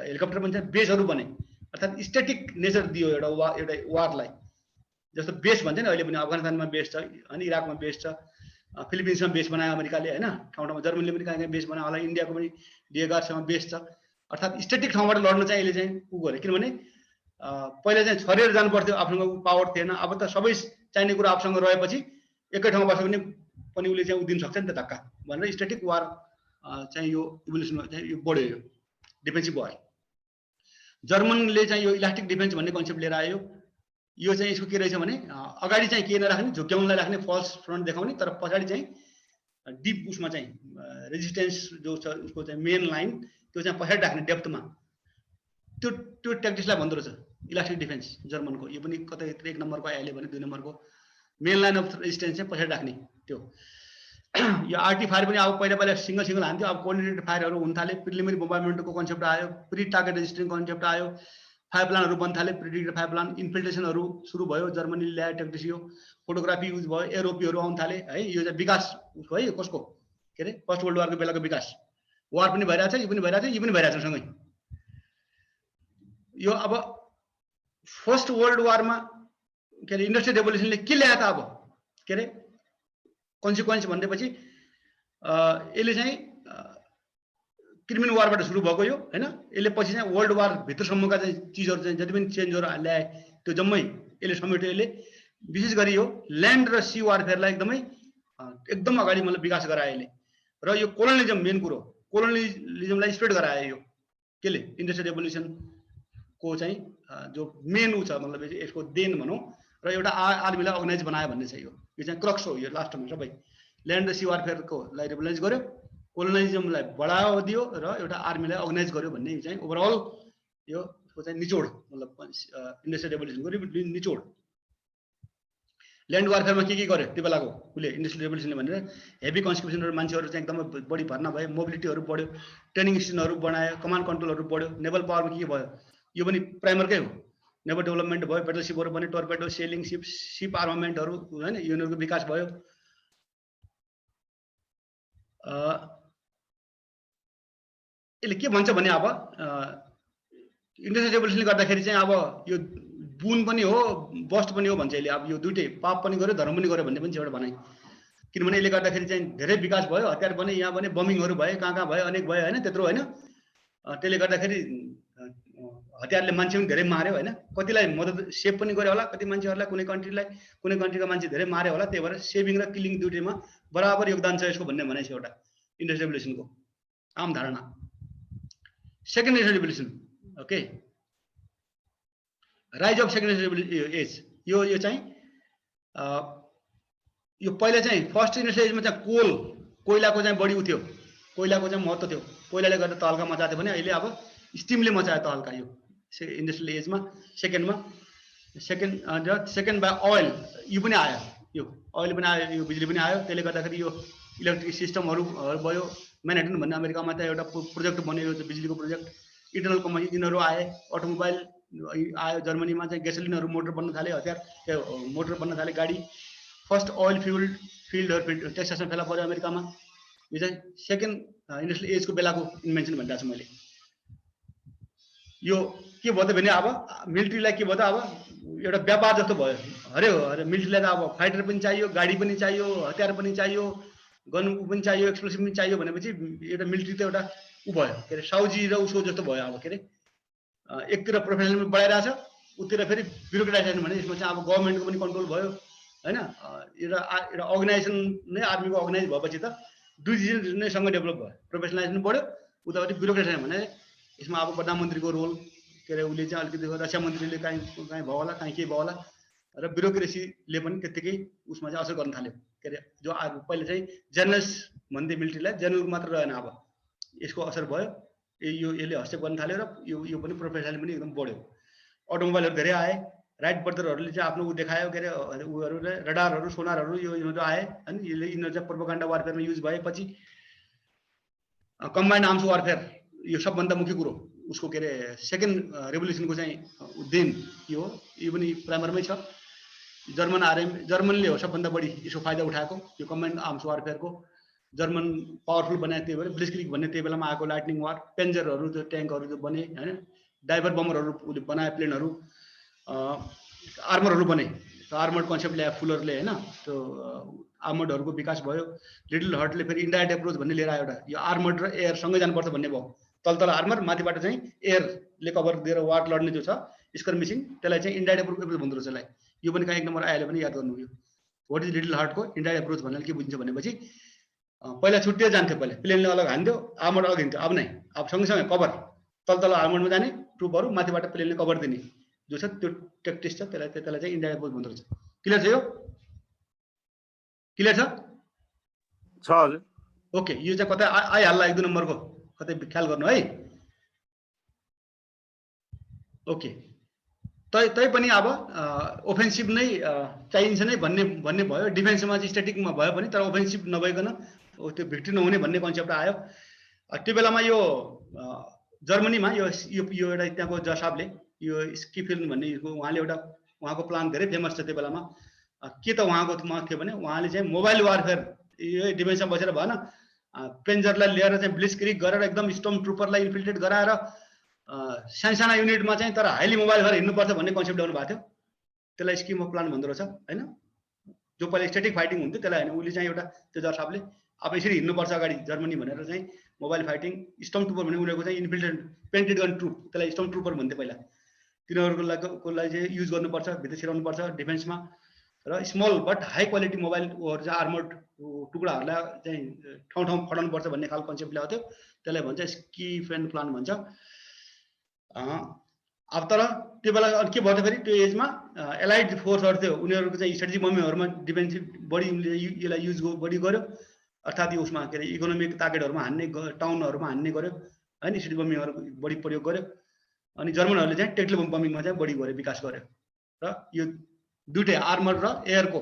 हेलिकप्टर पनि छ, बेसहरू बने। अर्थात् स्टेटिक नेचर दियो एउटा वारलाई। जस्तो बेस भन्छ नि, अहिले पनि अफगानिस्तानमा बेस छ, होइन? इराकमा बेस छ, फिलिपिन्समा बेस बनायो अमेरिकाले, होइन? ठाउँ जर्मनीले पनि कहाँ बेस बनायो होला, इन्डियाको पनि डिएगारसँग बेस छ। अर्थात् स्टेटिक ठाउँबाट लड्न चाहिँ यसले चाहिँ उ गर्यो, किनभने पहिला चाहिँ छरिएर जानु पर्थ्यो, आफूसँग पावर थिएन। अब त सबै चाहिने कुरा आफूसँग रहेपछि एकै ठाउँमा बस्यो भने पनि उसले चाहिँ दिन सक्छ नि त धक्का भनेर स्टेटिक वार चाहिँ यो इभोल्युसनमा चाहिँ यो बढ्यो, यो डिफेन्सिभ भयो। जर्मनले चाहिँ यो इलास्टिक डिफेन्स भन्ने कन्सेप्ट लिएर आयो। यो चाहिँ यसको के रहेछ भने अगाडि चाहिँ के नराख्ने, झुक्क्याउनलाई राख्ने, फल्स फ्रन्ट देखाउने, तर पछाडि चाहिँ डिप उसमा चाहिँ रेजिस्टेन्स जो छ उसको चाहिँ मेन लाइन त्यो चाहिँ पछाडि राख्ने डेप्थमा, त्यो ट्याक्टिक्सलाई भन्दो रहेछ इलास्टिक डिफेन्स जर्मनको। यो पनि कतै 1 नम्बरको आइहाल्यो भने 2 नम्बरको मेन लाइन अफ रेजिस्टेन्स चाहिँ पछाडि राख्ने त्यो। यो आरटी फायर पनि अब पहिला सिंगल हान्थ्यो, अब कोअर्डिनेटेड फायरहरू हुन थाले, प्रिलिमिनरी बोम्बार्डमेन्टको कन्सेप्ट आयो, प्री टार्गेट रेजिस्टिङ कन्सेप्ट आयो, फायर प्लानहरू बन्न थाले, प्रिडिक्टेड फायर प्लान, इन्फिल्ट्रेसनहरू सुरु भयो, जर्मनीले ल्याए ट्याक्टिक्स यो, फोटोग्राफी युज भयो, एरोपीहरू आउन थाले है। यो चाहिँ विकास है कसको के अरे फर्स्ट वर्ल्ड वारको बेलाको विकास। वार पनि भइरहेछ, यो पनि भइरहेछ, यो पनि भइरहेछ सँगै। यो अब फर्स्ट वर्ल्ड वारमा के अरे इन्डस्ट्रियल रेभोल्युसनले के ल्यायो त अब के अरे कन्सिक्वेन्स भनेपछि यसले चाहिँ क्रिमिनल वारबाट सुरु भएको यो हैन। यसले पछि चाहिँ वर्ल्ड वार भित्रसम्मका चाहिँ चिजहरू चाहिँ जति पनि चेन्जहरू ल्याए त्यो जम्मै यसले समेट्यो। यसले विशेष गरी यो ल्यान्ड र सी वारफेयरलाई एकदम अगाडि मतलब विकास गरायो यसले। र यो कोलोनियलिजम मेन कुरो, कोलोनियलिजमलाई स्प्रेड गरायो यो केले इन्डस्ट्रियल रेभोल्युसनको चाहिँ जो मेन उ छ मतलब यसको देन भनौँ, र एउटा आर्मीलाई अर्गनाइज बनायो भन्ने छ। यो चाहिँ क्रक्स हो यो लास्टमा। सबै ल्यान्ड र सी वारफेयरको लाई रेभोलाइज गर्यो, कोलोनियलिजमलाई बढावा दियो र एउटा आर्मीलाई अर्गनाइज गर्यो भन्ने चाहिँ ओभरअल यो चाहिँ निचोड मतलब इन्डस्ट्रियल रेभोल्युसनको निचोड। ल्यान्ड वारफेयरमा के गर्यो त्यो बेलाको उसले इन्डस्ट्रियल रेभोल्युसनले भनेर हेभी कन्स्क्रिप्सनहरू मान्छेहरू चाहिँ एकदमै बढी भर्ना भयो, मोबिलिटीहरू बढ्यो, ट्रेनिङ स्टेसनहरू बनायो, कमान्ड कन्ट्रोलहरू बढ्यो। नेभल पावरमा के भयो यो पनि प्राइमरकै हो। नेभल डेभलपमेन्ट भयो, पेट्रोल सिपहरू बन्यो, टर्पेडो, सेलिङ सिप आर्मामेन्टहरू हैन, यिनीहरूको विकास भयो। यसले के भन्छ भने अब इन्डस्ट्रियल रेभोल्युसनले गर्दाखेरि चाहिँ अब यो बुन पनि हो बस्ट पनि हो भन्छ यसले। अब यो दुइटै पाप पनि गर्यो धर्म पनि गर्यो भन्ने पनि छ एउटा भनाइ। किनभने यसले गर्दाखेरि चाहिँ धेरै विकास भयो, हतियार बने, यहाँ बने, बमिङहरू भयो, कहाँ भयो, अनेक भयो हैन, त्यत्रो हैन। त्यसले गर्दाखेरि हतियारले मान्छे पनि धेरै मार्यो हैन, कतिलाई मद्दत सेभ पनि गर्यो होला, कति मान्छेहरूलाई कुनै कन्ट्रीका मान्छे धेरै मार्यो होला। त्यही भएर सेभिङ र किलिङ दुइटैमा बराबर योगदान छ यसको भन्ने भनाइ छ एउटा इन्डस्ट्रियल रेभोल्युसनको आम धारणा। Second industrial revolution okay, rise of second industrial age. यो चाहिँ यो पहिला चाहिँ फर्स्ट इन्डस्ट्रियल एजमा चाहिँ कोइलाको चाहिँ बढी उ थियो, कोइलाको चाहिँ महत्त्व थियो, कोइलाले गर्दा तहल्का मचाएको थियो भने अहिले अब स्टिमले मचायो तहल्का यो इन्डस्ट्रियल एजमा। सेकेन्ड बाई ओइल यो पनि आयो, यो ओइल पनि आयो, यो बिजुली पनि आयो। त्यसले गर्दाखेरि यो इलेक्ट्रिक सिस्टमहरू भयो। म्यानहट्टन भन्ने अमेरिकामा त एउटा प्रोजेक्ट बन्यो यो बिजुलीको प्रोजेक्ट। इन्टरनल कम्बसन इन्जिनहरू आए, अटोमोबाइल आयो, जर्मनीमा चाहिँ ग्यासोलिनहरू मोटर बन्न थाले, हतियार मोटर बन्न थाले, गाडी। फर्स्ट ओइल फिल्डहरू टेक्सासमा फेला पर्यो अमेरिकामा। यो चाहिँ सेकेन्ड इन्डस्ट्रियल एजको बेलाको इन्भेन्सन भनिरहेको छु मैले। यो के भयो त भने अब मिलिट्रीलाई के भयो त अब एउटा व्यापार जस्तो भयो। अरे मिलिट्रीलाई त अब फाइटर पनि चाहियो, गाडी पनि चाहियो, हतियार पनि चाहियो, गन पनि चाहियो, एक्सप्लोसिभ पनि चाहियो भनेपछि एउटा मिलिट्री त एउटा उ भयो के अरे साउजी र उसो जस्तो भयो। अब के अरे एकतिर प्रोफेसनल बढाइरहेछ, उतिर फेरि ब्युरोक्रेटाइजेसन भने यसमा चाहिँ अब गभर्मेन्टको पनि कन्ट्रोल भयो हैन। एउटा अर्गनाइजेसन नै आर्मीको अर्गनाइज भएपछि त दुई चिज नै सँगै डेभलप भयो, प्रोफेसनलाइजेसन बढ्यो, उतापट्टि ब्युरोक्रेटाइजेसन भने यसमा अब प्रधानमन्त्रीको रोल के अरे उसले चाहिँ अलिकति रक्षा मन्त्रीले कहीँ भयो होला, कहीँ के भयो होला, र ब्युरोक्रेसीले पनि त्यत्तिकै उसमा चाहिँ असर गर्न थाल्यो के अरे। जो पहिला चाहिँ जर्नल्स भन्दै मिलिट्रीलाई जर्नलको मात्र रहेन, अब यसको असर भयो, यसले हस्तक्षेप गर्न थाल्यो र यो पनि प्रोफेसनल पनि एकदम बढ्यो। अटोमोबाइलहरू धेरै आए, राइट ब्रदरहरूले चाहिँ आफ्नो उ देखायो के अरे उहरूले रडारहरू, सोनारहरू यिनीहरू आए हैन। यिनीहरू चाहिँ प्रोपोगन्डा वारफेयरमा युज भएपछि कम्बाइन्ड आर्म्स वारफेयर यो सबभन्दा मुख्य कुरो उसको के अरे सेकेन्ड रेभोल्युसनको चाहिँ देन यो पनि प्राइमरमै छ। जर्मनले हो सबभन्दा बढी यसको फाइदा उठाएको यो कम्बाइन्ड आर्म्स वारफेयरको। जर्मन पावरफुल बनाए, त्यही भएर ब्लिट्जक्रिग भन्ने त्यही बेलामा आएको लाइटनिङ वार, पेन्जरहरू जो ट्याङ्कहरू जो बने हैन, डाइभर बमरहरू उसले बनाए, प्लेनहरू, आर्मरहरू बने, आर्मर्ड कन्सेप्ट ल्यायो फुलरले हैन। त्यो आर्मर्डहरूको विकास भयो। लिटल हर्टले फेरि इन्डाइरेक्ट एप्रोच भन्ने लिएर आयो एउटा, यो आर्मर्ड र एयर सँगै जानुपर्छ भन्ने भयो। तल आर्मर, माथिबाट चाहिँ एयरले कभर दिएर वार लड्ने जो छ स्कर्मिसिङ, त्यसलाई चाहिँ इन्डाइरेक्ट एप्रोच भन्दो रहेछ यसलाई। यो पनि कहीँ एक नम्बर आयो भने याद गर्नु। यो वाट इज लिटल हार्टको इन्डाइरेक्ट एप्रोच भन्नाले के बुझिन्छ भनेपछि पहिला छुट्टिएर जान्थ्यो, पहिला प्लेनले अलग हान्थ्यो, आर्मर अलग हिँड्थ्यो। अब नै अब सँगसँगै कभर, तल आर्मरमा जाने ट्रुपहरू, माथिबाट प्लेनले कभर दिने जो छ त्यो ट्याक्टिस छ, त्यसलाई चाहिँ इन्डाइरेक्ट बोल भन्दो रहेछ। क्लियर छ यो? क्लियर छ? हजुर। ओके, यो चाहिँ कतै आइहाल्ला 1-2 नम्बरको, कतै ख्याल गर्नु है। ओके, तै पनि अब ओफेन्सिभ नै चाहिन्छ नै भन्ने भयो। डिफेन्समा चाहिँ स्ट्याटिकमा भयो भने, तर ओफेन्सिभ नभइकन त्यो भिक्ट्री नहुने भन्ने कन्सेप्ट आयो। त्यो बेलामा यो जर्मनीमा यो एउटा त्यहाँको जसाबले यो स्किफिल्ड भन्ने उहाँले एउटा उहाँको प्लान धेरै फेमस छ त्यो बेलामा। के त उहाँको थियो भने उहाँले चाहिँ मोबाइल वारफेयर यो डिफेन्समा बसेर भएन, पेन्जरलाई लिएर चाहिँ ब्लिट्जक्रिग गरेर एकदम स्टर्म ट्रुपरलाई इन्फिल्ट्रेट गराएर साना युनिटमा चाहिँ तर हाइली मोबाइल भएर हिँड्नुपर्छ भन्ने कन्सेप्ट ल्याउनु भएको थियो। त्यसलाई स्किम अफ प्लान भन्दो रहेछ होइन। जो पहिला स्ट्याटिक फाइटिङ हुन्थ्यो त्यसलाई होइन, उसले चाहिँ एउटा त्यो जर्साबले अब यसरी हिँड्नुपर्छ अगाडि जर्मनी भनेर चाहिँ मोबाइल फाइटिङ स्टर्म ट्रुपर भने उनीहरूको चाहिँ इन्फिल्ट्रेट पेन्टेड गन ट्रुप, त्यसलाई स्टर्म ट्रुपर भन्थ्यो पहिला। तिनीहरूको लागि चाहिँ युज गर्नुपर्छ, भित्र छिराउनुपर्छ डिफेन्समा, र स्मल बट हाई क्वालिटी मोबाइलहरू चाहिँ आर्मर्ड टुक्राहरूलाई चाहिँ ठाउँ खडाउनुपर्छ भन्ने खालको कन्सेप्ट ल्याएको थियो। त्यसलाई भन्छ स्किफ एन्ड प्लान भन्छ। अब तर त्यो बेला के भयो त फेरि त्यो एजमा एलाइड फोर्सहरू थियो, उनीहरूको चाहिँ स्ट्रेटेजिक बम्बिङहरूमा डिफेन्सिभ बढी यसलाई युज बढी गर्यो, अर्थात् यो उसमा के अरे इकोनोमिक टार्गेटहरूमा हान्ने, टाउनहरूमा हान्ने गर्यो होइन, स्ट्रेटेजिक बम्बिङहरू बढी प्रयोग गर्यो। अनि जर्मनहरूले चाहिँ टेक्टिकल बम्बिङमा चाहिँ बढी गर्यो, विकास गर्यो। र यो दुइटै आर्मर र एयरको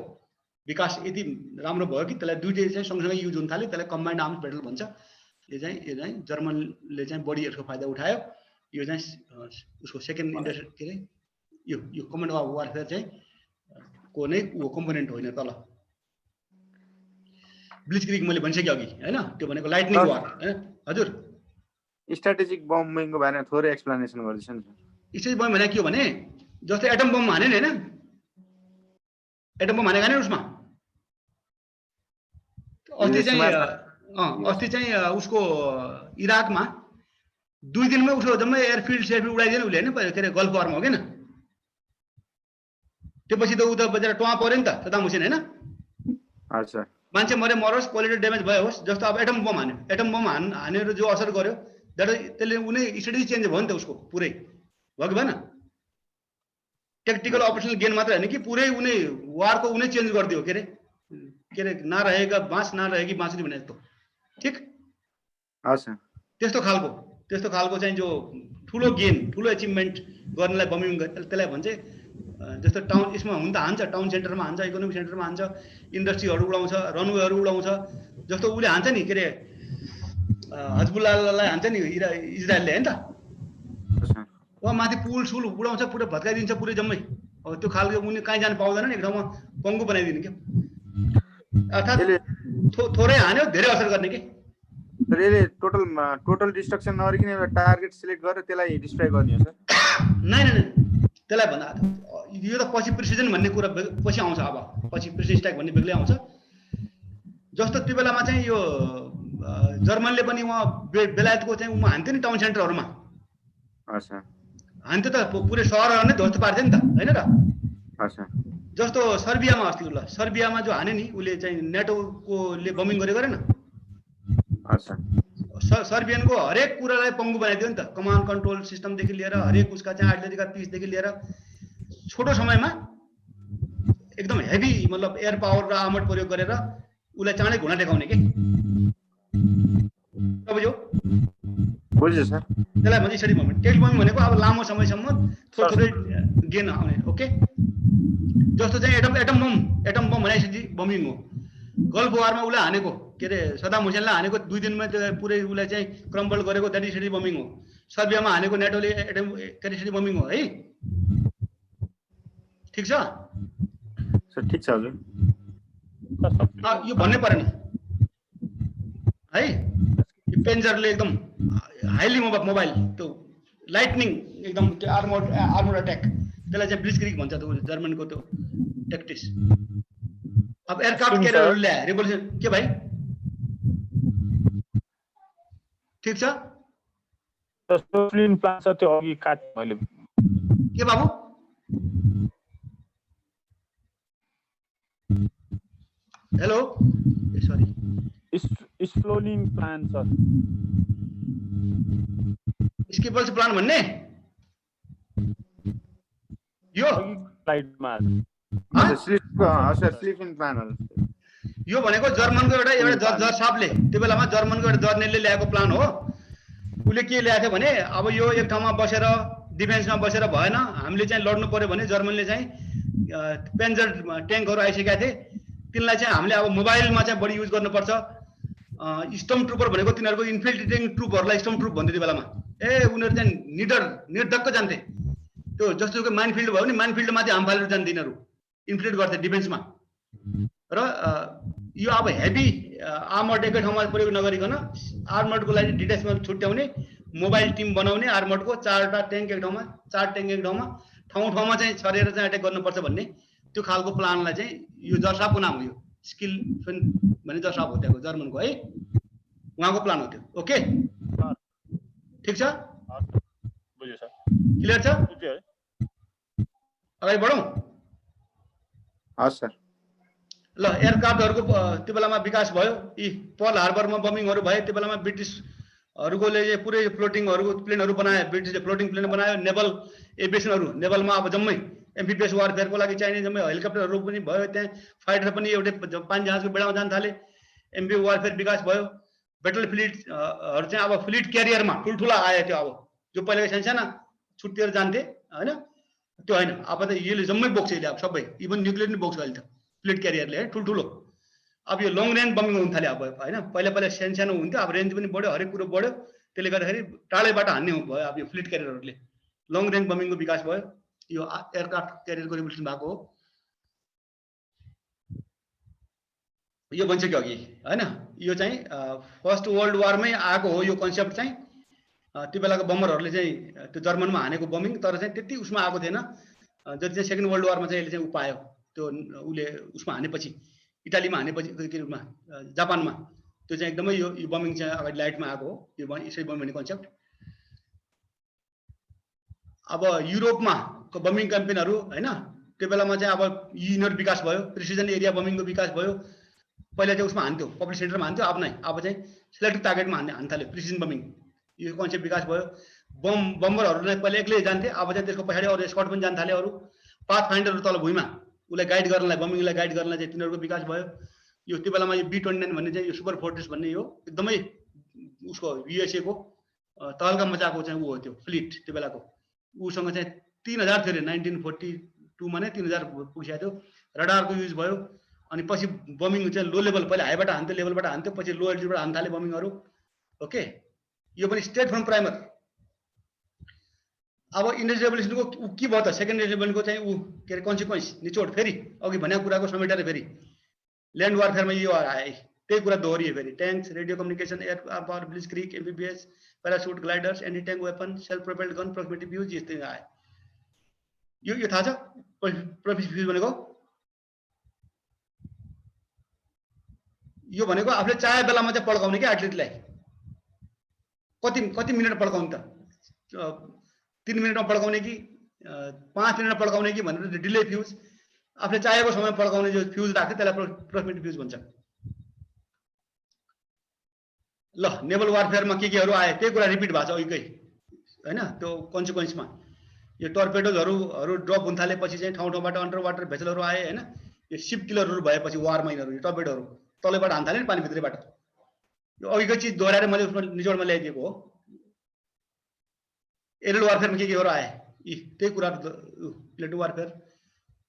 विकास यति राम्रो भयो कि त्यसलाई दुइटै चाहिँ सँगसँगै युज हुन थाल्यो। त्यसलाई कम्बाइन्ड आर्म्स ब्याटल भन्छ। यो चाहिँ जर्मनले चाहिँ बढी यसको फाइदा उठायो। यो चाहिँ उसको सेकेन्ड के अरे यो कमान्ड अफ वारफेयर चाहिँ को नै कम्पोनेन्ट होइन। तल ब्लिट्जक्रिग मैले भनिसकेँ अघि होइन, त्यो भनेको लाइटनिङ वार होइन। हजुर, स्ट्र्याटेजिक बम्बिङको बारेमा थोरै एक्सप्लेनेसन गर्दिनुहोस् न। स्ट्र्याटेजिक बम भनेको के हो भने जस्तै एटम बम हाने नि होइन, एटम बम हानेको नि उसमा अस्ति चाहिँ उसको इराकमा 2 दिनमै उसको जम्मै एयरफिल्ड उडाइदियो नि उसले होइन, के अरे गल्फ वारमा हो कि न। त्यसपछि त ऊ त बजार टुवा पर्यो नि त सदाम हुसेन होइन। मान्छे मरोस्, कोलिटर ड्यामेज भयो होस्। जस्तो अब एटम बम हान्यो, एटम बम हानेर जो असर गर्यो त्यसले उनी स्ट्रेटेजी चेन्ज भयो नि त उसको पुरै, भयो कि भएन? टेक्टिकल अपरेसनल गेन मात्र होइन कि पुरै उनी वारको उनी चेन्ज गरिदियो। के अरे नरहेका बाँस नरहेकी बाँसुरी भने जस्तो, ठिक? त्यस्तो खालको चाहिँ जो ठुलो गेन, ठुलो एचिभमेन्ट गर्नलाई बमिङ त्यसलाई भन्छ। जस्तो टाउन यसमा हुन त हान्छ, टाउन सेन्टरमा हान्छ, इकोनोमिक सेन्टरमा हान्छ, इन्डस्ट्रीहरू उडाउँछ, रनवेहरू उडाउँछ। जस्तो उसले हान्छ नि के अरे हजबुल्लाहलाई हान्छ नि इजरायलले होइन त, वहाँ माथि पुल सुल उडाउँछ, पुरै भत्काइदिन्छ पुरै जम्मै। त्यो खालको उनी कहीँ जानु पाउँदैन नि, एक ठाउँमा पङ्गु बनाइदिने क्या। अर्थात् थोरै हान्यो धेरै असर गर्ने के। तर यसले टोटल डिस्ट्रक्सन नगरिकन एउटा टार्गेट सिलेक्ट गरेर त्यसलाई डिस्ट्रोय गर्ने हो सर? नै त्यसलाई भन्दा यो त पछि प्रिसिजन भन्ने कुरा पछि आउँछ। अब पछि प्रिसिजन स्ट्राइक भन्ने बेग्लै आउँछ। जस्तो त्यो बेलामा चाहिँ यो जर्मनले पनि उहाँ बेलायतको चाहिँ उमा हान्थ्यो नि टाउन सेन्टरहरूमा, हान्थ्यो त पुरै सहरहरू नै ध्वस्त पार्थ्यो नि त होइन र। जस्तो सर्बियामा अस्ति ल सर्बियामा जो हाने नि उसले चाहिँ नेटोकोले बमिङ गरेन, सर्बियनको हरेक कुरालाई पङ्गु बनाइदियो नि त। कमान्ड कन्ट्रोल सिस्टमदेखि लिएर हरेक उसका चाहिँ आर्टिलरीका पिसदेखि लिएर छोटो समयमा एकदम हेभी मतलब एयर पावर र आर्मर्ड प्रयोग गरेर उसलाई चाँडै घुँडा टेकाउने के। बुझ्यो सर? त्यसलाई भन्छ स्टडी बम। टेल बम भनेको अब लामो समयसम्म थोरै गेन आउने। ओके, जस्तो चाहिँ एटम बम भनेपछि बमिङ हो। गल्फ वारमा उसलाई हानेको के अरे सदाम हुसेनलाई हानेको 2 दिनमा पुरै उसलाई चाहिँ क्रम्बल गरेको द्याट इज स्टडी बमिङ हो। सर्बियामा हानेको नेटोले के अरे स्टडी बमिङ हो है। ठिक छ सर? ठिक छ हजुर। यो भन्नै पर्यो नि है। यो पेन्जरले एकदम हाइली मोबाइल त्यो लाइटनिङ एकदम त्यो आर्मर अट्याक, त्यसलाई चाहिँ ब्लिट्जक्रिग भन्छ त्यो जर्मनको त्यो ट्याक्टिस। अब एयरक्राफ्ट क्यारियरहरू ल्याए रिभोल्युसन के भाइ? ठिक छ के बाबु? हेलो, सरी स्लोलिङ प्लान सर स्किपल्स प्लान भन्ने यो स्लाइडमा स्लिपिङ प्लानहरु यो भनेको जर्मनको एउटा जज साहबले त्यो बेलामा जर्मनको एउटा जर्नलले ल्याएको प्लान हो। उसले के ल्याएको थियो भने अब यो एक ठाउँमा बसेर डिफेन्समा बसेर भएन, हामीले चाहिँ लड्नु पर्यो भने जर्मनले चाहिँ पेन्जर ट्याङ्कहरू आइसकेका थिए, तिनलाई चाहिँ हामीले अब मोबाइलमा चाहिँ बढी युज गर्नुपर्छ। स्टर्म ट्रुपर भनेको तिनीहरूको इन्फिल्ट्रेटिङ ट्रुपहरूलाई स्टर्म ट्रुप भन्थ्यो त्यो बेलामा। उनीहरू चाहिँ निर्धक्क जान्थे, त्यो जस्तो माइनफिल्ड भयो नि माइनफिल्डमाथि हाम फालेर जान्थे यिनीहरू, इन्फ्लिक्ट गर्थे डिफेन्समा। र यो अब हेभी आर्मर्ड एकै ठाउँमा प्रयोग नगरिकन आर्मर्डको लागि डिटेचमेन्ट छुट्याउने, मोबाइल टिम बनाउने, आर्मर्डको 4टा ट्याङ्क एक ठाउँमा, 4 ट्याङ्क एक ठाउँमा, ठाउँमा चाहिँ छरेर चाहिँ अट्याक गर्नुपर्छ भन्ने त्यो खालको प्लानलाई चाहिँ यो जर्सापको नाम हो। यो स्किल भन्ने जर्साप हो त्यहाँको जर्मनको है, उहाँको प्लान हो त्यो। ओके ठिक छ, बुझ्यो सर, क्लियर छ, बुझ्यो है। अगाडि बढौँ। हस् सर। ल एयरक्राफ्टहरूको त्यो बेलामा विकास भयो, यी पर्ल हार्बरमा बमिङहरू भए, त्यो बेलामा ब्रिटिसहरूकोले पुरै फ्लोटिङहरूको प्लेनहरू बनाए, ब्रिटिसले फ्लोटिङ प्लेन बनायो। नेभल एभिएसनहरू, नेभलमा अब जम्मै एम्फिबियस वारफेयरको लागि चाहिने जम्मै हेलिकप्टरहरू पनि भयो, त्यहाँ फाइटर पनि एउटै पानी जहाजको बेडामा जान थाले, एम्फी वारफेयर विकास भयो। बेटल फ्लिटहरू चाहिँ अब फ्लिट क्यारियरमा ठुल्ठुला आयो त्यो, अब जो पहिला सानसाना छुट्टिएर जान्थे होइन त्यो होइन, अब त यसले जम्मै बोक्छ, यसले अब सबै इभन न्युक्लियर पनि बोक्छ अहिले त फ्लिट क्यारियरले है, ठुल्ठुलो। अब यो लङ रेन्ज बमिङ हुन थाल्यो अब होइन, पहिला सानो हुन्थ्यो, अब रेन्ज पनि बढ्यो, हरेक कुरो बढ्यो, त्यसले गर्दाखेरि टाढैबाट हान्ने भयो अब यो फ्लिट क्यारियरहरूले। लङ रेन्ज बमिङको विकास भयो, यो एयरक्राफ्ट क्यारियरको रिभोल्युसन भएको हो। यो भन्छ कि अघि होइन, यो चाहिँ फर्स्ट वर्ल्ड वारमै आएको हो यो कन्सेप्ट चाहिँ। त्यो बेलाको बमरहरूले चाहिँ त्यो जर्मनमा हानेको बमिङ, तर चाहिँ त्यति उसमा आएको थिएन जति चाहिँ सेकेन्ड वर्ल्ड वारमा चाहिँ यसले चाहिँ पायो। त्यो उसले उसमा हानेपछि, इटालीमा हानेपछि, के रूपमा जापानमा, त्यो चाहिँ एकदमै यो बमिङ चाहिँ अगाडि लाइटमा आएको हो यो यसरी बमिङ भन्ने कन्सेप्ट। अब युरोपमा बमिङ क्याम्पेनहरू होइन, त्यो बेलामा चाहिँ अब यिनीहरू विकास भयो, प्रिसिजन एरिया बमिङको विकास भयो। पहिला चाहिँ उसमा हान्थ्यो, पब्लिक सेन्टरमा हान्थ्यो, अब चाहिँ सेलेक्टिभ टार्गेटमा हान्ने थाल्यो, प्रिसिजन बमिङ, यो कन्सेप्ट विकास भयो। बम्बरहरूलाई पहिला एक्लै जान्थे, अब चाहिँ त्यसको पछाडि अरू स्क्वाड पनि जान थाले, अरू पाथ फाइन्डरहरू तल भुइँमा उसलाई गाइड गर्नलाई, बमिङलाई गाइड गर्नलाई चाहिँ तिनीहरूको विकास भयो। यो त्यो बेलामा यो B-29 भन्ने चाहिँ यो सुपर फोर्ट्रेस भन्ने यो एकदमै उसको युएसए को तहल्का मचाएको चाहिँ ऊ हो त्यो फ्लिट, त्यो बेलाको उसँग चाहिँ 3000 थियो अरे, 1942 मा नै 3000 पुगेको थियो। रडारको युज भयो, अनि पछि बमिङ चाहिँ लो लेभल, पहिला हाईबाट हान्थ्यो, लेभलबाट हान्थ्यो, पछि लो एल्टिट्युडबाट हान्न थाले बमिङहरू। ओके, यो पनि स्ट्रेट फ्रम प्राइमर। अब इन्डस्ट्रियल रेभोल्युसनको के भयो त, सेकेन्ड रेभोल्युसनको चाहिँ ऊ के अरे कन्सिक्वेन्स निचोड, फेरि अघि भनेको कुराको समेटेर फेरि ल्यान्ड वारफेयरमा यो आए, त्यही कुरा दोहोरियो फेरि। Tanks, radio communication, air power, blitzkrieg, amphibious, parachute, gliders, anti tank weapon, self propelled gun, proximity fuse, यस्तै आए। यो थाहा छ प्रोक्सिमिटी फ्युज भनेको? यो भनेको आफूले चाहे बेलामा चाहिँ पड्काउने कि एथलिटलाई, कति मिनट पड्काउने त, 3 मिनटमा पड्काउने कि 5 मिनटमा पड्काउने कि भनेर डिले फ्युज, आफूले चाहेको समय पड्काउने जो फ्युज राख्छ त्यसलाई प्रोक्सिमिटी फ्युज भन्छ। ल नेभल वारफेयरमा केहरू आए त्यही कुरा रिपिट भएको छ अघिकै होइन, त्यो कन्सिक्वेन्समा यो टर्पेडोजहरू ड्रप हुन थालेपछि चाहिँ ठाउँबाट अन्डर वाटर भेसलहरू आए होइन, यो सिप किलरहरू भएपछि वारमा यिनीहरू यो टर्पेडोहरू तलैबाट हान्न थाले नि पानीभित्रैबाट। यो अघिकै चिज दोहोऱ्याएर मैले उसमा निचोडमा ल्याइदिएको हो। एरियल वारफेयरमा केहरू आए, यी त्यही कुरा, प्लेटो वारफेयर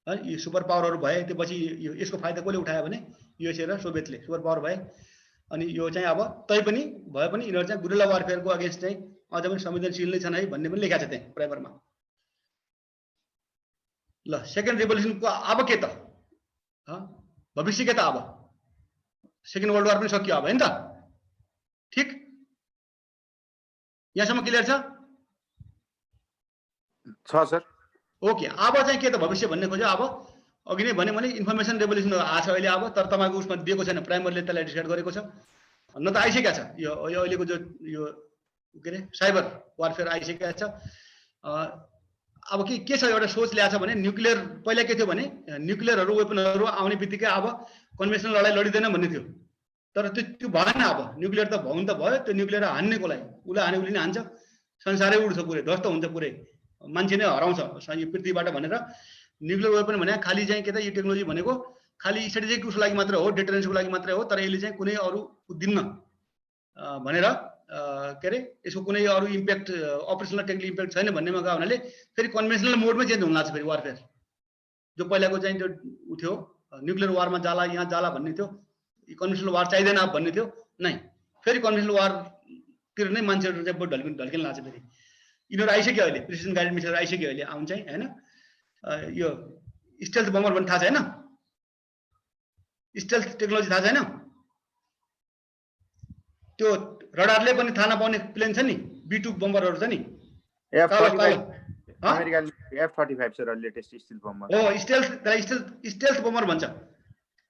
है, यी सुपर पावरहरू भए। त्यसपछि यसको फाइदा कसले उठायो भने युएसए र सोभियतले सुपर पावर भए। अनि यो चाहिँ अब तै पनि भए पनि यिनीहरू चाहिँ गुरिल्ला वारफेयरको अगेन्स्ट चाहिँ अझ पनि संवेदनशील नै छन् है भन्ने पनि लेखेको छ त्यहाँ प्राइमरमा। ल सेकेन्ड रिभोल्युसनको अब के त, भविष्य के त, अब सेकेन्ड वर्ल्ड वार पनि सकियो अब होइन त, ठिक? यहाँसम्म क्लियर छ सर? ओके, अब चाहिँ के त भविष्य भन्ने खोज्यो। अब अघि नै भने इन्फर्मेसन रेभोल्युसन आएको छ अहिले, अब तर तपाईँको उसमा दिएको छैन, प्राइमरले त्यसलाई डिसाइड गरेको छ, न त आइसकेको छ यो अहिलेको जो यो के अरे साइबर वारफेयर आइसकेको छ। अब के छ एउटा सोच ल्याएको छ भने न्युक्लियर, पहिला के थियो भने न्युक्लियरहरू वेपनहरू आउने बित्तिकै अब कन्भेन्सनल लडाइँ लडिँदैन भन्ने थियो तर त्यो भएन। अब न्युक्लियर त भउन त भयो, त्यो न्युक्लियर हान्नेको लागि उसले हाने उसले नै हान्छ, संसारै उड्छ, पुरै ध्वस्त हुन्छ, पुरै मान्छे नै हराउँछ यो पृथ्वीबाट भनेर न्युक्लियर वेपन भने खालि चाहिँ के त यो टेक्नोलोजी भनेको खालि स्ट्रेटेजिक उसको लागि मात्रै हो, डिटरेन्सको लागि मात्रै हो, तर यसले चाहिँ कुनै अरू दिन्न भनेर के अरे यसको कुनै अरू इम्प्याक्ट अपरेसनल टेक्निकल इम्प्याक्ट छैन भन्नेमा गयो हुनाले फेरि कन्भेन्सनल मोडमै चेन्ज हुन लाग्छ फेरि वारफेयर। जो पहिलाको चाहिँ त्यो उ थियो न्युक्लियर वारमा जाला यहाँ जाला भन्ने थियो, कन्भेन्सनल वार चाहिँदैन भन्ने थियो, नै फेरि कन्भेन्सनल वारतिर नै मान्छेहरू चाहिँ ढल्किन लाग्छ फेरि। यिनीहरू आइसक्यो अहिले, प्रिसिजन गाइडेड मिसाइलहरू आइसक्यो अहिले, आउँछ होइन। यो स्टेल्थ बमर भन्ने थाहा छैन? स्टेल्थ टेक्नोलोजी थाहा छैन? त्यो रडारले पनि थाहा नपाउने प्लेन छ नि, B2 बम्बरहरू छ नि, अमेरिकन F-35 छ र लेटेस्ट स्टिल्थ बमर हो। स्टेल्थ बमर भन्छ।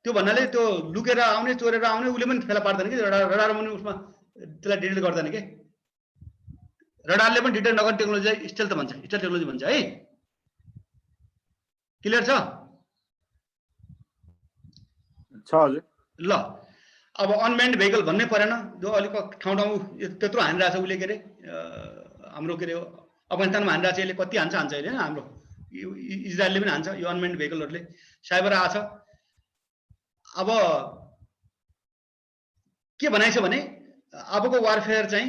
त्यो भन्नाले त्यो लुकेर आउने, चोरेर आउने, उसले पनि फेला पार्दैन कि, रडार पनि उसमा त्यसलाई डिटेक्ट गर्दैन के, रडारले पनि डिटेक्ट नगर्ने टेक्नोलोजीलाई स्टेल्थ भन्छ, स्टेल्थ टेक्नोलोजी भन्छ है। क्लियर छ? हजुर। ल अब अनम्यान्ड भेहिकल भन्नै परेन, जो अलिक ठाउँ ठाउँ त्यत्रो हानिरहेछ उसले, के अरे हाम्रो के अरे अफगानिस्तानमा हानिरहेछ, यसले कति हान्छ अहिले होइन, हाम्रो इजरायलले पनि हान्छ यो अनम्यान्ड भेहिकलहरूले, साइबर आछ। अब के भनाइ छ भने अबको वारफेयर चाहिँ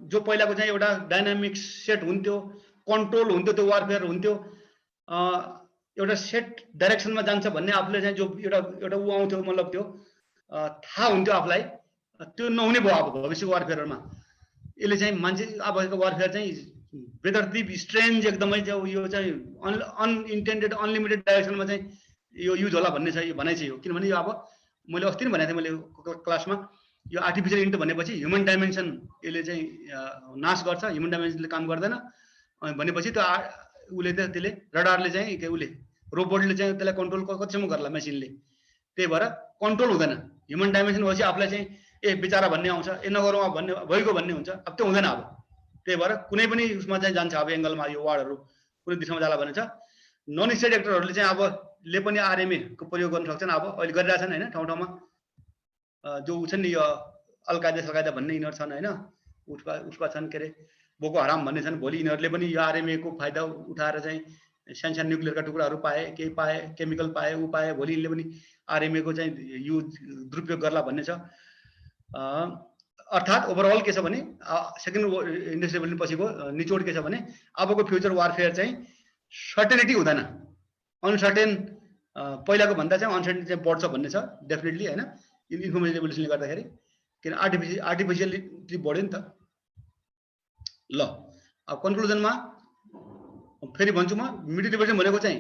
जो पहिलाको चाहिँ एउटा डाइनामिक सेट हुन्थ्यो, कन्ट्रोल हुन्थ्यो, त्यो वारफेयर हुन्थ्यो, एउटा सेट डाइरेक्सनमा जान्छ भन्ने आफूले चाहिँ जो एउटा उ आउँथ्यो, मतलब त्यो थाहा हुन्थ्यो आफूलाई, त्यो नहुने भयो अब भविष्यको वारफेयरमा। यसले चाहिँ मान्छे अबको वारफेयर चाहिँ बेतरतिब स्ट्रेन्ज एकदमै यो चाहिँ अनइन्टेन्डेड अनलिमिटेड डाइरेक्सनमा चाहिँ यो युज होला भन्ने छ, यो भनाइ चाहिँ हो। किनभने यो अब मैले अस्ति नै भनेको थिएँ मैले क्लासमा, यो आर्टिफिसियल इन्टेलिजेन्स भनेपछि ह्युमन डाइमेन्सन यसले चाहिँ नाश गर्छ, ह्युमन डाइमेन्सनले काम गर्दैन भनेपछि त्यो उसले त्यसले रडारले चाहिँ के उसले रोबोटले चाहिँ त्यसलाई कन्ट्रोल कतिसम्म गर्ला मेसिनले, त्यही भएर कन्ट्रोल हुँदैन। ह्युमन डाइमेन्सन भएपछि आफूलाई चाहिँ ए बिचारा भन्ने आउँछ, ए नगरौँ भन्ने भइगयो भन्ने हुन्छ, अब त्यो हुँदैन अब। त्यही भएर कुनै पनि उसमा चाहिँ जान्छ अब एङ्गलमा यो वार्डहरू कुनै दिशामा जाला भने छ। नन स्टेट एक्टरहरूले चाहिँ अब ले पनि आरएमए को प्रयोग गर्न सक्छन्, अब अहिले गरिरहेछन् होइन, ठाउँ ठाउँमा जो उ छन् नि यो अलकायदा भन्ने यिनीहरू छन् होइन, उसका छन् के अरे बोको हराम भन्ने छन्, भोलि यिनीहरूले पनि यो आरएमए को फाइदा उठाएर चाहिँ सानो सानो न्युक्लियरका टुक्राहरू पाए, केही पाए, केमिकल पाए, ऊ पाए, भोलि यिनले पनि आरएमए को चाहिँ युज दुरुपयोग गर्ला भन्ने छ। अर्थात् ओभरअल के छ भने सेकेन्ड इन्डस्ट्रियल रेभोल्युसन पछिको निचोड के छ भने अबको फ्युचर वारफेयर चाहिँ सर्टेनिटी हुँदैन, अनसर्टेन पहिलाको भन्दा चाहिँ अनसर्टेनिटी चाहिँ बढ्छ भन्ने छ डेफिनेटली होइन, इन्फर्मेसन रेभोल्युसनले गर्दाखेरि, किन आर्टिफिसियलिटी बढ्यो नि त। ल अब कन्क्लुजनमा फेरि भन्छु म, मिलिट्री रेभोल्युसन भनेको चाहिँ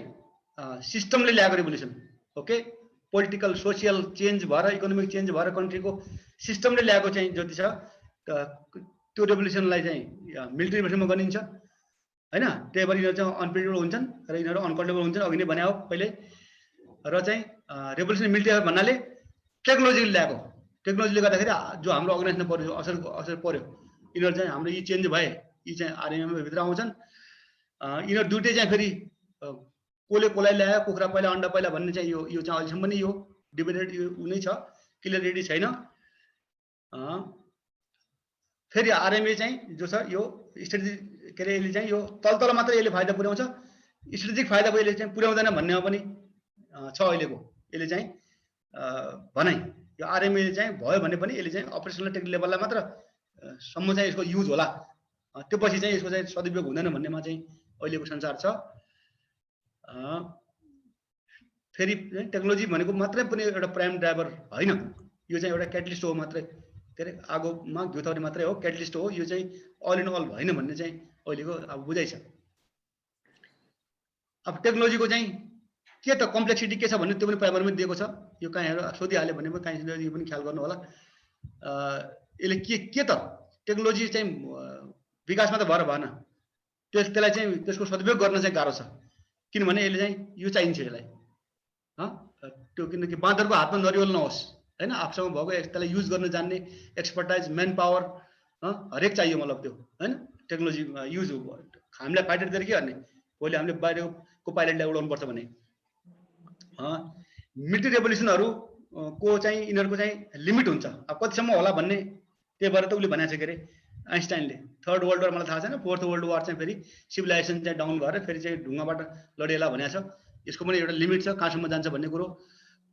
सिस्टमले ल्याएको revolution, okay, political social change भएर इकोनोमिक चेन्ज भएर कन्ट्रीको सिस्टमले ल्याएको चाहिँ जति छ त्यो रेभोल्युसनलाई चाहिँ मिलिट्री रेभोल्युसनमा गनिन्छ होइन। त्यही भएर यिनीहरू चाहिँ अनप्रेडिक्टेबल हुन्छन् र यिनीहरू अनकन्ट्रोलेबल हुन्छन्, अघि नै भने हो पहिले। र चाहिँ रेभोल्युसन मिलिट्री भन्नाले टेक्नोलोजीले ल्याएको, टेक्नोलोजीले गर्दाखेरि जो हाम्रो अर्गनाइजेसनमा पर्यो असर पर्यो, यिनीहरू चाहिँ हाम्रो यी चेन्ज भए यी चाहिँ आरएमए भित्र आउँछन्। यिनीहरू दुइटै चाहिँ फेरि कसले कसलाई ल्यायो, कुखुरा पहिला अन्डा पहिला भन्ने चाहिँ यो चाहिँ अहिलेसम्म पनि यो डिबेटेड उ नै छ, क्लियरिटी छैन। फेरि आरएमए चाहिँ जो छ यो स्ट्रेटेजिक के अरे यसले चाहिँ यो तल मात्रै यसले फाइदा पुर्याउँछ, स्ट्रेटेजिक फाइदा यसले चाहिँ पुर्याउँदैन भन्नेमा पनि छ अहिलेको यसले चाहिँ भनाइ। यो आरएमए चाहिँ भयो भने पनि यसले चाहिँ अपरेसनल टेक्निकल लेभललाई मात्र सम्म चाहिँ यसको युज होला, त्यो पछि चाहिँ यसको चाहिँ सदुपयोग हुँदैन भन्नेमा चाहिँ अहिलेको संसार छ। फेरि टेक्नोलोजी भनेको मात्रै पनि एउटा प्राइम ड्राइभर होइन, यो चाहिँ एउटा क्याटलिस्ट हो मात्रै, के अरे आगोमा घिउ थप्ने मात्रै हो, क्याटलिस्ट हो, यो चाहिँ अल इन अल होइन भन्ने चाहिँ अहिलेको अब बुझाइ छ। अब टेक्नोलोजीको चाहिँ के त कम्प्लेक्सिटी के छ भन्ने त्यो पनि प्राइमरीमा दिएको छ, यो कहीँ सोधिहाल्यो भने पनि कहीँ यो पनि ख्याल गर्नु होला। यसले के त टेक्नोलोजी चाहिँ विकासमा त भएर भएन, त्यसलाई चाहिँ त्यसको सदुपयोग गर्न चाहिँ गाह्रो छ, किनभने यसले चाहिँ यो चाहिन्छ यसलाई त्यो, किनकि बाँदरको हातमा नरिवल नहोस् होइन, आफूसँग भएको त्यसलाई युज गर्न जान्ने एक्सपर्टाइज, म्यान पावर हरेक चाहियो, मतलब त्यो होइन टेक्नोलोजी युज हो। हामीलाई फाइटर दिएर के गर्ने, भोलि हामीले बाहिरको पाइलटलाई उडाउनु पर्छ भने। मिलिट्री रेभोल्युसनहरू को चाहिँ यिनीहरूको चाहिँ लिमिट हुन्छ, अब कतिसम्म होला भन्ने। त्यही भएर त उसले भनेको छ के अरे आइन्स्टाइनले, थर्ड वर्ल्ड वार मलाई थाहा छैन, फोर्थ वर्ल्ड वार चाहिँ फेरि सिभिलाइजेसन चाहिँ डाउन भएर फेरि चाहिँ ढुङ्गाबाट लडिएला भनेको छ। यसको पनि एउटा लिमिट छ, कहाँसम्म जान्छ भन्ने कुरो।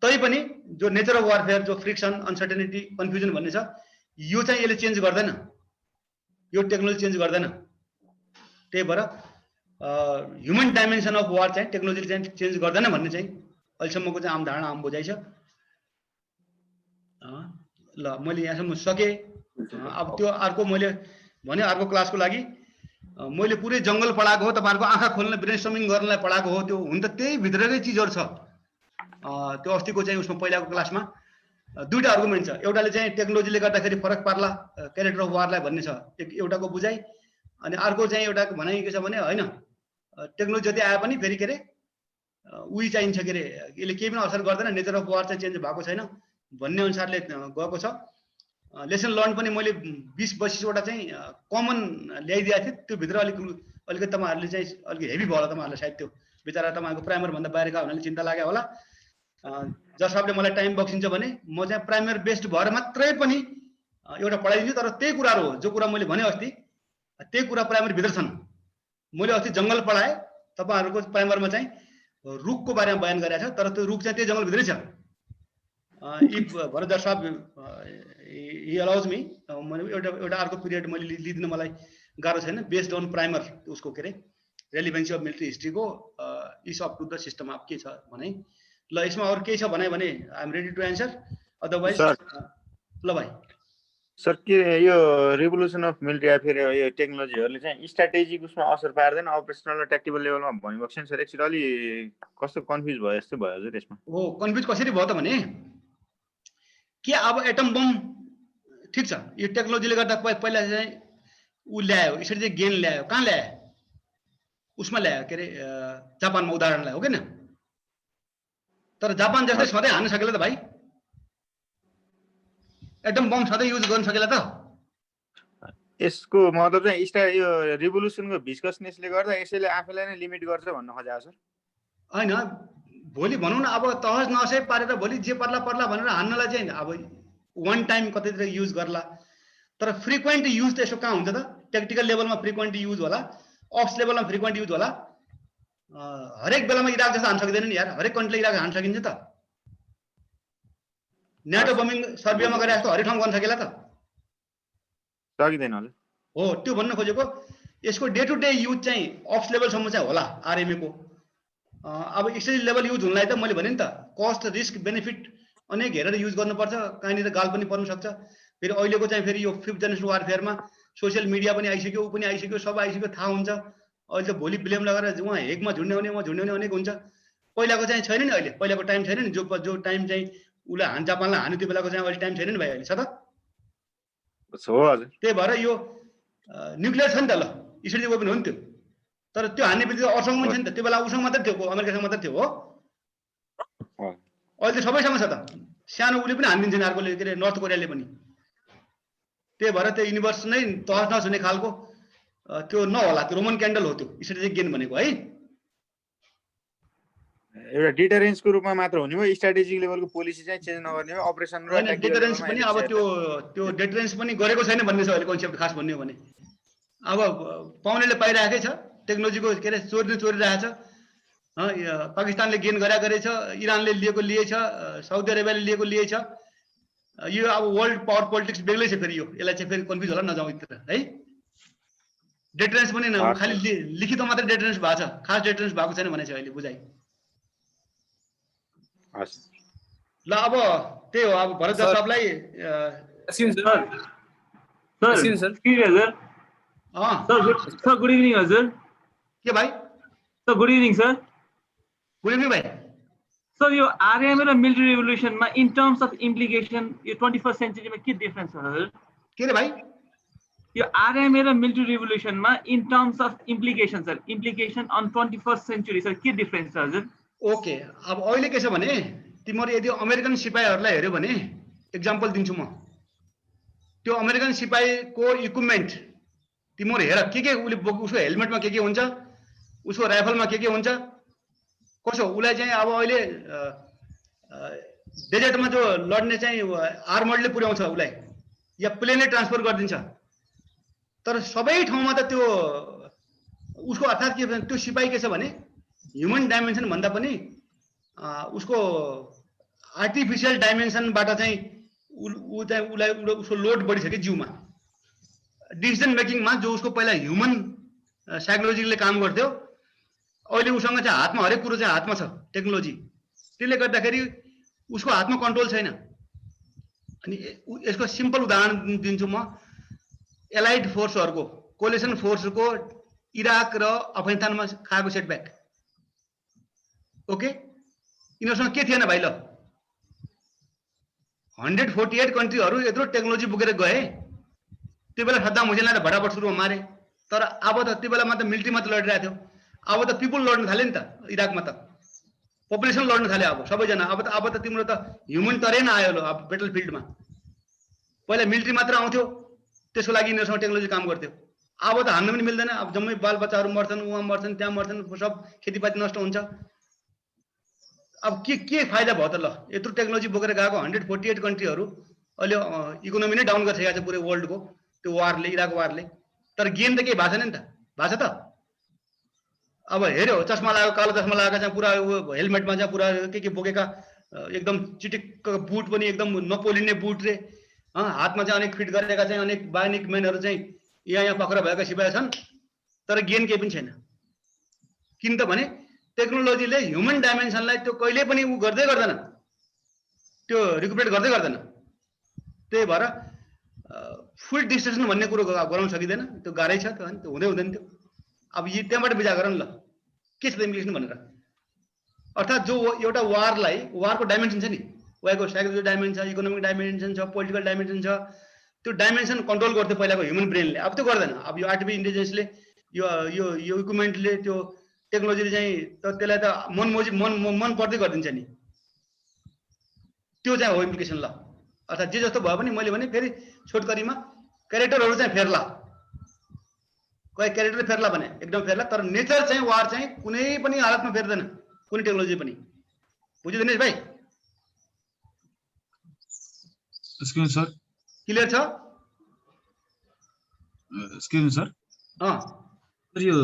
तैपनि जो नेचर अफ वारफेयर, जो फ्रिक्सन, अनसर्टेनिटी, कन्फ्युजन भन्ने छ, यो चाहिँ यसले चेन्ज गर्दैन, यो टेक्नोलोजी चेन्ज गर्दैन। त्यही भएर ह्युमन डाइमेन्सन अफ वार चाहिँ टेक्नोलोजीले चाहिँ चेन्ज गर्दैन भन्ने चाहिँ अहिलेसम्मको चाहिँ आम धारणा, आम बुझाइ छ। ल मैले यहाँसम्म सकेँ। अब त्यो अर्को मैले भने अर्को क्लासको लागि मैले पुरै जङ्गल पढाएको हो, तपाईँहरूको आँखा खोल्न ब्रेनस्टर्मिङ गर्नलाई पढाएको हो। त्यो हुन त त्यही भित्रकै चिजहरू छ। त्यो अस्तिको चाहिँ उसमा पहिलाको क्लासमा दुईवटा आर्गुमेन्ट छ। एउटाले चाहिँ टेक्नोलोजीले गर्दाखेरि फरक पार्ला क्यारेक्टर अफ वारलाई भन्ने छ, एउटाको बुझाइ। अनि अर्को चाहिँ एउटा भनाइ के छ भने होइन, टेक्नोलोजी जति आए पनि फेरि के अरे उही चाहिन्छ के अरे, यसले केही पनि असर गर्दैन, नेचर अफ वार चाहिँ चेन्ज भएको छैन भन्ने अनुसारले गएको छ। लेसन लर्न पनि मैले 20-25वटा चाहिँ कमन ल्याइदिएको थिएँ। त्यो भित्र अलिकति तपाईँहरूले चाहिँ अलिकति हेभी भयो होला तपाईँहरूलाई, सायद त्यो बिचरा तपाईँहरूको प्राइमरभन्दा बाहिरका हुनाले चिन्ता लाग्यो होला। जसले मलाई टाइम बक्सिन्छ भने म चाहिँ प्राइमर बेस्ड भएर मात्रै पनि एउटा पढाइदिन्छु। तर त्यही कुराहरू हो जो कुरा मैले भने अस्ति, त्यही कुरा प्राइमरभित्र छन्। मैले अस्ति जङ्गल पढाएँ, तपाईँहरूको प्राइमरमा चाहिँ रुखको बारेमा बयान गरेको छ, तर त्यो रुख चाहिँ त्यही जङ्गलभित्रै छ। इफ भरत साहब हि अलाउज मी, मैले एउटा अर्को पिरियड मैले लिदिन, मलाई गाह्रो छैन, बेस्ड अन प्राइमर उसको के अरे रेलिभेन्सी अफ मिलिट्री हिस्ट्रीको is up to the system. अब के छ भने ल यसमा अरू केही छ भने I am ready to answer, otherwise ल भाइ। सर के यो रिभोल्युसन अफ मिलिट्री अफेयर यो टेक्नोलोजीहरूले चाहिँ स्ट्राटेजिक उसमा असर पार्दैन, अपरेसनल र ट्याक्टिकल लेभलमा भन्नुभएको छ सर? एकचोटि अलि कस्तो कन्फ्युज भयो जस्तो भयो हजुर यसमा। हो, कन्फ्युज कसरी भयो त भने के अब एटम बम ठिक छ, यो टेक्नोलोजीले गर्दा पहिला चाहिँ ऊ ल्यायो, यसरी चाहिँ गेन ल्यायो, कहाँ ल्यायो? उसमा ल्यायो के अरे जापानमा उदाहरण ल्यायो, हो किन? तर जापान जस्तै सधैँ हान्न सकेला त भाइ? एटम बम सधैँ युज गर्न सकेला त? यसको मतलब चाहिँ यो रिभोल्युसनको भिस्कसनेसले गर्दा यसैले आफैलाई नै लिमिट गर्छ भन्न खोजेको सर? होइन, भोलि भनौँ न अब तहस नसै पारेर भोलि जे पर्ला पर्ला भनेर हान्नलाई चाहिँ अब वान टाइम कतैतिर युज गर्ला। तर फ्रिक्वेन्ट युज त यसो कहाँ हुन्छ त? टेक्टिकल लेभलमा फ्रिक्वेन्ट युज होला, अप्स लेभलमा फ्रिक्वेन्ट युज होला। हरेक बेलामा इराक जस्तो हान्न सकिँदैन नि यार, हरेक कन्ट्रीले इराक हान्न सकिन्छ त? न्याटो बमिङ सर्बियामा गरे जस्तो हरेक ठाउँ गर्न सकेला त? सकिँदैन हजुर। हो, त्यो भन्न खोजेको। यसको डे टु डे युज चाहिँ अप्स लेभलसम्म चाहिँ होला आरएमए को। अब स्ट्रेटेजी लेभल युज हुनलाई त मैले भने नि त कस्ट रिस्क बेनिफिट अनेक हेरेर युज गर्नुपर्छ, कहीँनिर गाल पनि पर्न सक्छ। फेरि अहिलेको चाहिँ फेरि यो 5th जेनेरेसन वारफेयरमा सोसियल मिडिया पनि आइसक्यो, ऊ पनि आइसक्यो, सब आइसक्यो, थाहा हुन्छ। अहिले त भोलि ब्लेम लगाएर उहाँ हेकमा झुन्ड्याउने, उहाँ झुन्ड्याउने अनेक हुन्छ। पहिलाको चाहिँ छैन नि, अहिले पहिलाको टाइम छैन नि, जो टाइम चाहिँ उसलाई जापानलाई हान्यो त्यो बेलाको चाहिँ अहिले टाइम छैन नि भाइ, अहिले छ त? हो हजुर। त्यही भएर यो न्युक्लियर छ नि त, ल स्ट्रेटेजिक वेपन हो नि त्यो। तर त्यो हान्ने बित्तिकै अरूसँग पनि छ नि त, त्यो बेला उसँग मात्रै थियो, अमेरिकासँग मात्रै थियो। हो, अहिले त सबैसँग छ त, सानो उसले पनि हानिदिन्छ नि अर्कोले, के अरे नर्थ कोरियाले पनि। त्यही भएर त्यो युनिभर्स नै तहस नहस हुने खालको त्यो नहोला, त्यो रोमन क्यान्डल हो त्यो स्ट्रेटेजिक गेन भनेको है। एउटा डिटरेन्सको रूपमा मात्र हुने हो, स्ट्राटेजिक लेभलको पोलिसी चाहिँ चेन्ज नगर्ने हो, अपरेसन र डिटरेन्स पनि अब त्यो डिटरेन्स पनि गरेको छैन भन्ने छ अहिले कन्सेप्ट। खास भन्ने हो भने अब पाउनेले पाइरहेकै छ, टेक्नोलोजीको के अरे चोरिरहेको छ। पाकिस्तानले गेन गरेछ, इरानले लिएछ, साउदी अरेबियाले लिएछ। यो अब वर्ल्ड पावर पोलिटिक्स बेग्लै छ फेरि, यसलाई चाहिँ फेरि कन्फ्युज होला नजाउँ यतिर है। डिटरेन्स पनि खालि लिखित मात्रै डिटरेन्स भएको छ, खास डिटरेन्स भएको छैन भने चाहिँ अहिले बुझाइ। ल अब त्यही हो, अब भरत साहबलाई सर गुड इभिनिङ हजुर। के भाइ? Sir good evening sir. Good evening भाइ। सर यो आरएमए र मिलिट्री रिभोल्युसनमा इन टर्म्स अफ इम्प्लिकेसन यो 21st सेन्चुरीमा के डिफरेन्स छ हजुर? के रे भाइ? यो आरएमए र मिलिट्री रिभोल्युसनमा in terms of implication sir, implication on 21st century sir के डिफरेन्स छ हजुर? ओके, अब अहिले के छ भने तिमीहरू यदि अमेरिकन सिपाहीहरूलाई हेऱ्यो भने एक्जाम्पल दिन्छु म, त्यो अमेरिकन सिपाहीको इक्विपमेन्ट तिमीहरू हेर, के उसले उसको हेलमेटमा के हुन्छ, उसको राइफलमा के हुन्छ, कसो उसलाई चाहिँ अब अहिले डेजर्टमा जो लड्ने चाहिँ आर्मर्डले पुर्याउँछ उसलाई या प्लेनले ट्रान्सफर गरिदिन्छ तर सबै ठाउँमा त त्यो उसको अर्थात् के त्यो सिपाही के छ भने ह्युमन डाइमेन्सन भन्दा पनि उसको आर्टिफिसियल डाइमेन्सनबाट चाहिँ उसको लोड बढी छ कि जिउमा डिसिजन मेकिङमा जो उसको पहिला ह्युमन साइकोलोजीले काम गर्थ्यो अहिले उसँग चाहिँ हातमा हरेक कुरो चाहिँ हातमा छ टेक्नोलोजी त्यसले गर्दाखेरि उसको हातमा कन्ट्रोल छैन अनि यसको सिम्पल उदाहरण दिन्छु म एलाइड फोर्सहरूको कोलिसन फोर्सको इराक र अफगानिस्तानमा खाएको सेटब्याक ओके यिनीहरूसँग के थिएन भाइ ल 148 कन्ट्रीहरू यत्रो टेक्नोलोजी बोकेर गए त्यो बेला सद्दाम हुसेनलाई भटाभट सुरुमा मारे तर अब त त्यो बेलामा त मिलिट्रीमा त लडिरहेको थियो अब त पिपुल लड्न थाले नि त इराकमा त पपुलेसन लड्न थाले अब सबैजना अब त तिम्रो त ह्युमन टरेन आयो ल अब बेटल फिल्डमा पहिला मिलिट्री मात्र आउँथ्यो त्यसको लागि यिनीहरूसँग टेक्नोलोजी काम गर्थ्यो अब त हान्न पनि मिल्दैन अब जम्मै बालबच्चाहरू मर्छन् उहाँ मर्छन् त्यहाँ मर्छन् सब खेतीपाती नष्ट हुन्छ अब के फाइदा भयो त ल यत्रो टेक्नोलोजी बोकेर गएको 148 कन्ट्रीहरू अहिले इकोनोमी नै डाउन गरिसकेको छ पुरै वर्ल्डको त्यो वारले इराक वारले तर गेन त केही भएको छैन नि त भएको छ त अब हेऱ्यो चस्मा लगाएको कालो चस्मा लगाएका चाहिँ पुरा हेलमेटमा चाहिँ पुरा के बोकेका एकदम चिटिक्क बुट पनि एकदम नपोलिने बुट रे हातमा चाहिँ अनेक फिट गरेका चाहिँ अनेक बायोनिक मेनहरू चाहिँ यहाँ पक्रा भएका सिपाही छन् तर गेन केही पनि छैन किन त भने टेक्नोलोजीले ह्युमन डाइमेन्सनलाई त्यो कहिले पनि उ गर्दै गर्दैन त्यो रिकुपरेट गर्दै गर्दैन त्यही भएर फुल डिस्ट्रक्सन भन्ने कुरो गराउन सकिँदैन त्यो गाह्रै छ त्यो हुँदै हुँदैन त्यो अब यी त्यहाँबाट विचार गर न ल के छ इम्प्लिकेसन भनेर अर्थात् जो एउटा वारको डाइमेन्सन छ नि वारको साइकोलोजिकल डाइमेन्सन छ इकोनोमिक डाइमेन्सन छ पोलिटिकल डाइमेन्सन छ त्यो डाइमेन्सन कन्ट्रोल गर्थ्यो पहिलाको ह्युमन ब्रेनले अब त्यो गर्दैन अब यो आर्टिफिसियल इन्टेलिजेन्सले यो इक्विपमेन्टले त्यो टेक्नोलोजीले चाहिँ त्यसलाई त मन पर्दै गरिदिन्छ नि त्यो चाहिँ हो इम्प्लिकेसन ल अर्थात् जे जस्तो भयो पनि मैले भने फेरि छोटकरीमा क्यारेक्टरहरू चाहिँ फेर्ला कोही क्यारेक्टर फेर्ला भने एकदम फेर्ला तर नेचर चाहिँ वार चाहिँ कुनै पनि हालतमा फेर्दैन कुनै टेक्नोलोजी पनि बुझ्यो दिनेश भाइ सर क्लियर छ सर यो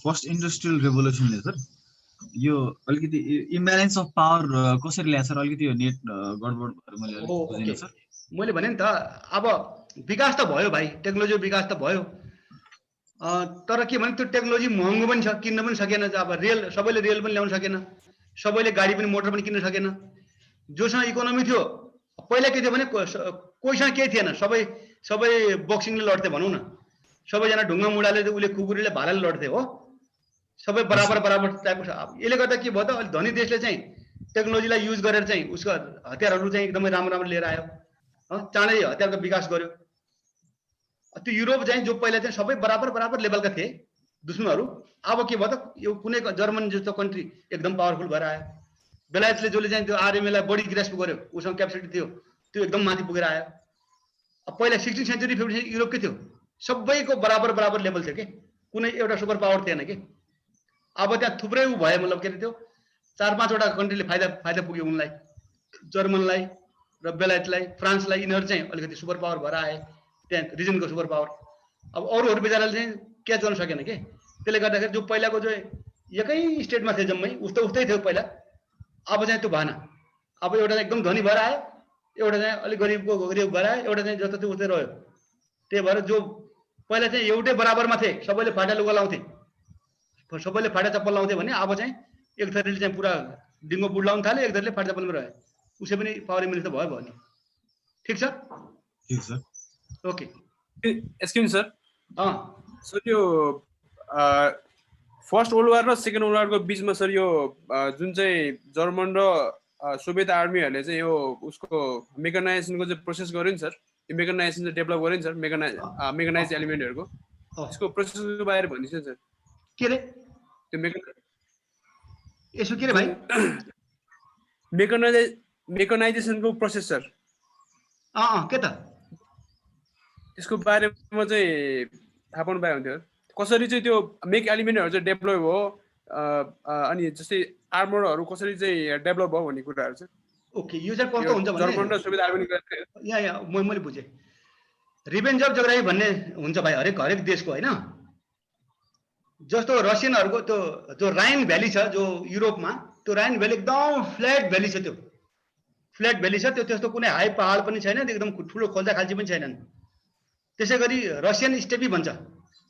फर्स्ट इन्डस्ट्रियल रेभोल्युसनले सर यो अलिकति इम्ब्यालेन्स अफ पावर कसरी ल्याए सर अलिकति यो नेट गडबड भएर मैले अलिक बुझिनँ सर मैले भने नि त अब विकास त भयो भाइ टेक्नोलोजी विकास त भयो तर के भने त्यो टेक्नोलोजी महँगो पनि छ किन्न पनि सकेन अब रेल सबैले रेल पनि ल्याउन सकेन सबैले गाडी पनि मोटर पनि किन्न सकेन जोसँग इकोनोमी थियो पहिला के थियो भने कोहीसँग केही थिएन सबै बक्सिङले लड्थे भनौँ न सबैजना ढुङ्गा मुढाले उसले खुकुरीले भालाले लड्थे हो सबै बराबर टाइपको छ अब यसले गर्दा के भयो त अलिक धनी देशले चाहिँ टेक्नोलोजीलाई युज गरेर चाहिँ उसको हतियारहरू चाहिँ एकदमै राम्रो लिएर आयो चाँडै हतियारको विकास गर्यो त्यो युरोप चाहिँ जो पहिला चाहिँ सबै बराबर लेभलका थिए दुश्मनहरू अब के भयो त यो कुनै जर्मनी जस्तो कन्ट्री एकदम पावरफुल भएर आयो बेलायतले जसले चाहिँ त्यो आरएमएलाई बढी ग्रास्प गर्यो उसँग क्यापेसिटी थियो त्यो एकदम माथि पुगेर आयो अब पहिला 16th century 15th century Europe के थियो सबैको बराबर लेभल थियो के कुनै एउटा सुपर पावर थिएन के अब त्यहाँ थुप्रै उ भयो मतलब के अरे त्यो 4-5वटा कन्ट्रीले फाइदा पुग्यो उनलाई जर्मनलाई र बेलायतलाई फ्रान्सलाई यिनीहरू चाहिँ अलिकति सुपर पावर भएर आए त्यहाँ रिजनको सुपर पावर अब अरूहरू बेचाराले चाहिँ क्याच गर्न सकेन के त्यसले गर्दाखेरि जो पहिलाको जो एकै स्टेटमा थियो जम्मै उस्तै थियो पहिला अब चाहिँ त्यो भएन अब एउटा चाहिँ एकदम धनी भएर आयो एउटा चाहिँ अलिक गरिब भएर आयो एउटा चाहिँ जस्तो थियो उस्तै रह्यो त्यही भएर जो पहिला चाहिँ एउटै बराबरमा थिए सबैले फाटा लुगा लाउँथे सबैले फाटा चप्पल लाउँथे भने अब चाहिँ एक थरीले चाहिँ पुरा डिङ्गो बुट लाउनु थाल्यो एक थरीले फाटा चप्पलमा रह्यो उसै पनि पावर इम्युनिटी त भयो नि ठिक छ ओके एक्सक्युज सर सर यो फर्स्ट वर्ल्ड वार र सेकेन्ड वर्ल्ड वारको बिचमा सर यो जुन चाहिँ जर्मन र सोभियत आर्मीहरूले चाहिँ यो उसको मेकानाइजेसनको चाहिँ प्रोसेस गर्यो नि सर यो मेकानाइजेसन चाहिँ डेभलप गर्यो नि सर मेकानाइज एलिमेन्टहरूको यसको प्रोसेसको बारे भनिदिनुहोस् न सर के रे त्यो यसो के रे भाइ मेकानाइजेसनको प्रोसेस सर के त त्यसको बारेमा चाहिँ थाहा पाउनु पाए हुन्थ्यो कसरी चाहिँ त्यो मेक एलिमेन्टहरू चाहिँ डेभलप हो अनि जस्तै आर्मरहरू कसरी चाहिँ डेभलप भयो भन्ने कुराहरू चाहिँ ओके यो चाहिँ कस्तो हुन्छ भने जर्मन र सोभियत आर्मी यहाँ मैले बुझेँ रिभेन्ज अफ जियोग्राफी भन्ने हुन्छ भाइ हरेक देशको होइन जस्तो रसियनहरूको त्यो जो राइन भ्याली छ जो युरोपमा त्यो राइन भ्याली एकदम फ्ल्याट भ्याली छ त्यो फ्ल्याट भ्याली छ त्यो त्यस्तो कुनै हाई पहाड पनि छैन एकदम ठुलो खोल्चा खाल्ची पनि छैनन् त्यसै गरी रसियन स्टेपी भन्छ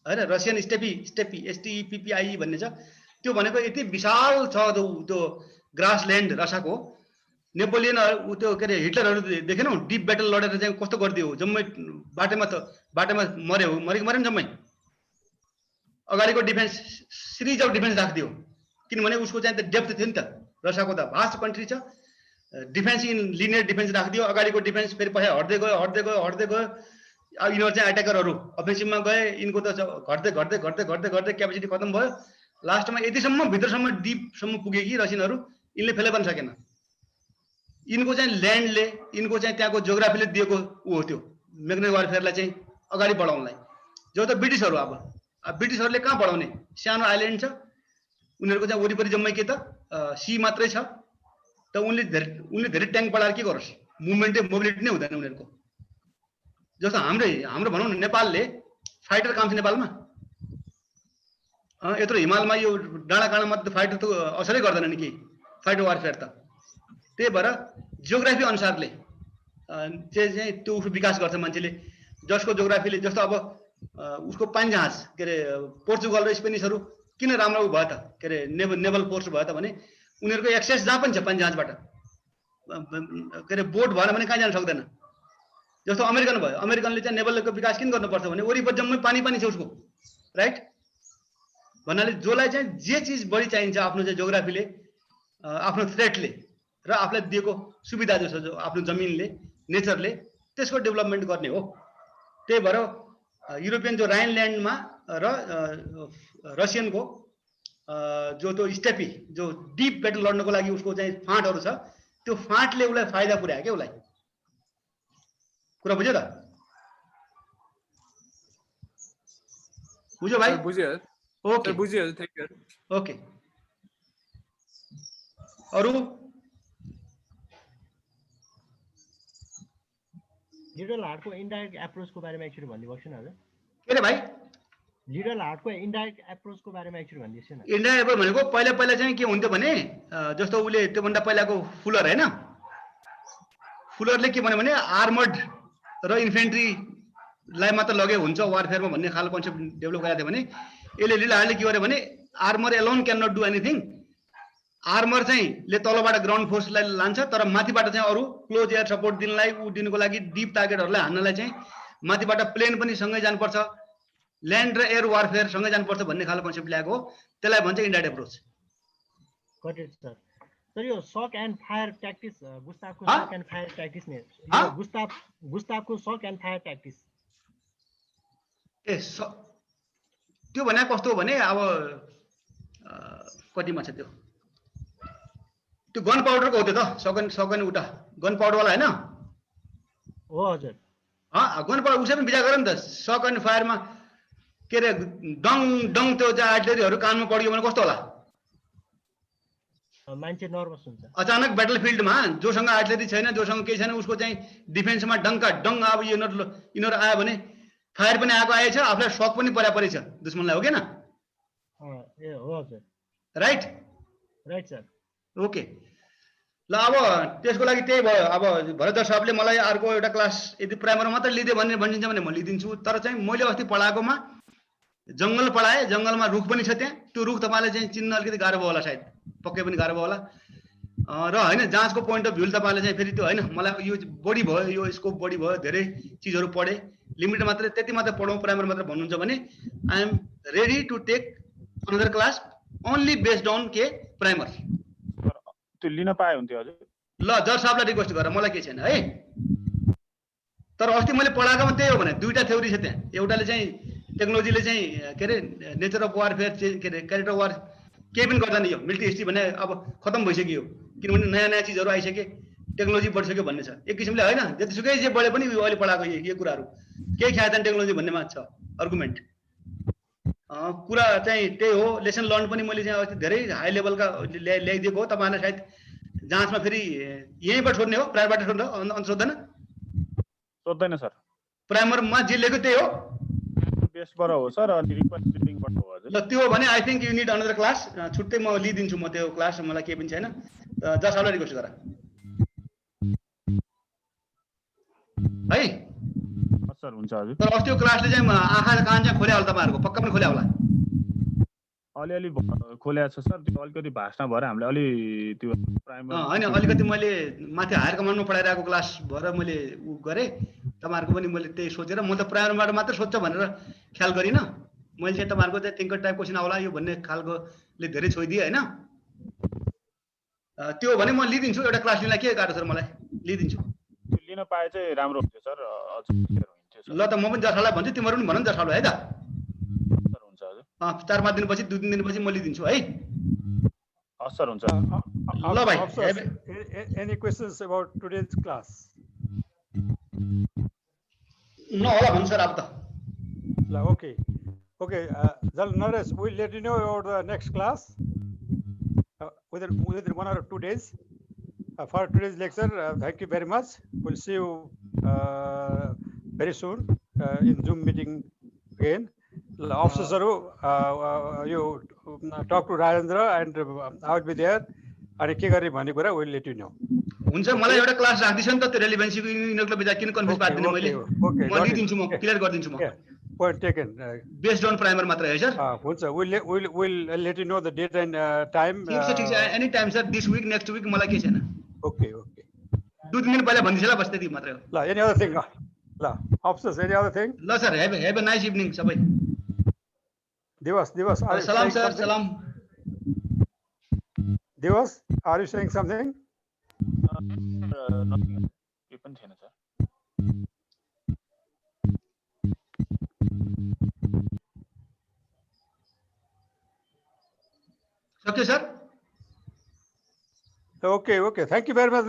होइन रसियन स्टेपी STEPPIE भन्ने छ त्यो भनेको यति विशाल छ त्यो ग्रासल्यान्ड रसाको नेपोलियन त्यो के अरे हिटलरहरू देखेनौ डिप ब्याटल लडेर चाहिँ कस्तो गरिदियो जम्मै बाटोमा मरेन जम्मै अगाडिको डिफेन्स सिरिज अफ डिफेन्स राखिदियो किनभने उसको चाहिँ डेप्थ थियो नि त रसियाको त भास्ट कन्ट्री छ डिफेन्स इन लिनियर डिफेन्स राखिदियो अगाडिको डिफेन्स फेरि पछि हट्दै गयो अब यिनीहरू चाहिँ अट्याकरहरू अफेन्सिभमा गए यिनको त घट्दै क्यापेसिटी खत्म भयो लास्टमा यतिसम्म भित्रसम्म डिपसम्म पुगे कि रसियनहरू यिनले फेला पनि सकेन यिनको चाहिँ ल्यान्डले यिनको चाहिँ त्यहाँको जियोग्राफीले दिएको ऊ हो त्यो मेग्नेटिक वारफेयरलाई चाहिँ अगाडि बढाउनलाई जो त ब्रिटिसहरू अब ब्रिटिसहरूले कहाँ बढाउने सानो आइल्यान्ड छ उनीहरूको चाहिँ वरिपरि जम्मै के त सी मात्रै छ त उनले धेरै ट्याङ्क बढाएर के गरोस् मुभमेन्टै मोबिलिटी नै हुँदैन उनीहरूको जस्तो हाम्रो भनौँ न नेपालले फाइटर काम छ नेपालमा यत्रो हिमालमा यो डाँडा काँडामा त फाइटर त असरै गर्दैन नि कि फाइटर वारफेयर त त्यही भएर जियोग्राफी अनुसारले चाहिँ त्यो विकास गर्छ मान्छेले जसको जियोग्राफीले जस्तो अब उसको पानी जहाज के अरे पोर्चुगल र स्पेनिसहरू किन राम्रो भयो त के अरे नेभल फोर्स भयो त भने उनीहरूको एक्सेस जहाँ पनि छ पानी जहाजबाट के अरे बोट भएन भने कहाँ जान सक्दैन जस्तो अमेरिकन भयो अमेरिकनले चाहिँ नेभलको विकास किन गर्नुपर्छ भने वरिपरि जम्मै पानी छ उसको राइट भन्नाले जसलाई चाहिँ जे चिज बढी चाहिन्छ आफ्नो चाहिँ जियोग्राफीले आफ्नो थ्रेटले र आफूलाई दिएको सुविधा जो छ जो आफ्नो जमिनले नेचरले त्यसको डेभलपमेन्ट गर्ने हो त्यही भएर युरोपियन जो राइन ल्यान्डमा र रसियनको जो त्यो स्टेपी जो डिप ब्याटल लड्नको लागि उसको चाहिँ फाँटहरू छ त्यो फाँटले उसलाई फाइदा पुर्यायो क्या उसलाई कुरा बुझ्यो त बुझ्यो भाइ बुझ्यो ओके बुझ्यो थ्याङ्क यू ओके अरू लिडल हार्टको इन्डाइरेक्ट एप्रोचको बारेमा एकचोटि भनिदिएको छैन हजुर के रे भाइ लिडल हार्टको इन्डाइरेक्ट एप्रोचको बारेमा एकचोटि भनिदिएको छैन इन्डाइरेक्ट भनेको पहिला चाहिँ के हुन्थ्यो भने जस्तो उसले त्योभन्दा पहिलाको फुलर होइन फुलरले के भन्यो भने आर्मर्ड र इन्फेन्ट्रीलाई मात्र लगे हुन्छ वारफेयरमा भन्ने खालको कन्सेप्ट डेभलप गरेको थियो भने यसले लिडल हार्टले के गर्यो भने armour alone can not do anything armour चाहिँ ले तलबाट ग्राउन्ड फोर्सलाई लान्छ तर माथिबाट चाहिँ अरू क्लोज एयर सपोर्ट दिनलाई दिनको लागि डिप टार्गेटहरूलाई हान्नलाई चाहिँ माथिबाट प्लेन पनि सँगै जानुपर्छ ल्यान्ड र एयर वारफेयर सँगै जानुपर्छ भन्ने खालको कन्सेप्ट ल्याएको हो त्यसलाई भन्छ indirect approach correct sir sir यो सक एन्ड फायर ट्याक्टिस गुस्ताफको सक एन्ड फायर ट्याक्टिस नि यो गुस्ताफको सक एन्ड फायर ट्याक्टिस ए त्यो भने कस्तो हो भने अब कतिमा छ त्यो गन पाउडरको हो त्यो त सकन उता गन पाउडरवाला होइन हो हजुर गन पाउडर उसै पनि विचार गर नि त सक एन्ड फायरमा के अरे डङ त्यो चाहिँ आर्टिलरीहरू कानमा पड्यो भने कस्तो होला मान्छे नर्भस हुन्छ अचानक ब्याटल फिल्डमा जोसँग आर्टिलरी छैन जोसँग केही छैन उसको चाहिँ डिफेन्समा डङ अब यिनीहरू आयो भने फायर पनि आएछ आफूलाई सक पनि परेछ दुश्मनलाई हो कि न ए हो हजुर राइट सर ओके ल अब त्यसको लागि त्यही भयो अब भरत साहबले मलाई अर्को एउटा क्लास यदि प्राइमरी मात्रै लिँदै भनिन्छ भने म लिइदिन्छु तर चाहिँ मैले अस्ति पढाएकोमा जङ्गल पढाएँ जङ्गलमा रुख पनि छ त्यहाँ त्यो रुख तपाईँले चाहिँ चिन्न अलिकति गाह्रो भयो होला सायद पक्कै पनि गाह्रो भयो होला र होइन जाँचको पोइन्ट अफ भ्यूले तपाईँले चाहिँ फेरि त्यो होइन मलाई यो बढी भयो यो स्कोप बढी भयो धेरै चिजहरू पढेँ लिमिट मात्रै त्यति मात्रै पढौँ प्राइमरी मात्रै भन्नुहुन्छ भने I am ready to take another class only based on के प्राइमर त्यो लिन पाए हुन्थ्यो हजुर ल जज साहबलाई रिक्वेस्ट गरेर मलाई केही छैन है तर अस्ति मैले पढाएकोमा त्यही हो भने दुईटा थ्योरी छ त्यहाँ एउटाले चाहिँ टेक्नोलोजीले चाहिँ के अरे नेचर अफ वारफेयर के अरे क्यारेक्टर वार केही पनि गर्दैन यो मिलिट्री हिस्ट्री भने अब खत्तम भइसक्यो किनभने नयाँ चिजहरू आइसके टेक्नोलोजी बढिसक्यो भन्ने छ एक किसिमले होइन जतिसुकै जे बढे पनि अहिले पढाएको यो कुराहरू केही ख्याल टेक्नोलोजी भन्नेमा छ अर्गुमेन्ट कुरा चाहिँ त्यही हो लेसन लर्न पनि मैले चाहिँ अस्ति धेरै हाई लेभलका ल्याइदिएको हो तपाईँहरूलाई सायद जाँचमा फेरि यहीँबाट सोध्ने हो, प्राइमरबाट सोध्ने हो, अन्त सोध्दैन? सोध्दैन सर। प्राइमरमा जे लेख्यो त्यही हो? बेसबाट हो सर, अनि रिक्वेस्ट रिडिङबाट हो हजुर। ल त्यो हो भने I think you need another class. छुट्टै म लिइदिन्छु म त्यो क्लास, मलाई केही पनि छैन। जसलाई रिक्वेस्ट गर है। सर हुन्छ हजुर। तर अस्तिको क्लासले चाहिँ आँखा कान चाहिँ खोल्या होला तपाईँहरूको, पक्का पनि खोल्या होला। अलिअलि खोलेको छ सर, त्यो अलिकति भाषा भएर हामीले अलि त्यो प्राइमर होइन अलिकति मैले माथि हायर कमान्डमा पढाइरहेको क्लास भएर मैले उ गरेँ। तपाईँहरूको पनि मैले त्यही सोचेर, म त प्राइमरबाट मात्र सोध्छ भनेर ख्याल गरिनँ। मैले चाहिँ तपाईँहरूको चाहिँ थिङ्कर टाइप क्वेसन आउला यो भन्ने खालकोले धेरै छोइदिएँ होइन। त्यो भने म लिइदिन्छु, एउटा क्लास लिनलाई के गाह्रो छ मलाई, लिइदिन्छु। त्यो लिन पाए चाहिँ राम्रो हुन्थ्यो सर, अझ क्लियर हुन्थ्यो सर। ल त म पनि जसलाई भन्छु, तिमीहरू पनि भन न जसलाई है त। सर हुन्छ हजुर। 4-5 दिनपछि 2-3 दिनपछि म लिइदिन्छु है। हस् सर हुन्छ। ल भाइ, any questions about today's class? नहोला भन्नु सर अब त। Okay. Naresh, we'll let you know about the next class within 1 or 2 days. For today's lecture, thank you very much. We'll see you very soon in Zoom meeting again. Officers, you talk to Rajendra and I will be there. And we'll let you know. हुन्छ, मलाई एउटा class राख्दिछु नि त त्यो रेलेभेन्सीको यिनीहरुको बिचा किन confuse पार्दिनु मैले। म लिइदिन्छु, म क्लियर गरिदिन्छु म। Point taken. Based on primer मात्र है सर। हुन्छ, we'll let you know the date and time. ठीक छ any time sir, this week next week मलाई के छैन। Okay. 2-3 दिन पहिला भन्दिछ ल, बस त्यति मात्रै हो। ल, any other thing? ल, officers, any other thing? ल sir, have a nice evening सबै। Divas, सलाम सर, सलाम। Divas, are you saying something? Nothing. केही पनि छैन सर। सक्यो sir? Okay. Thank you very much,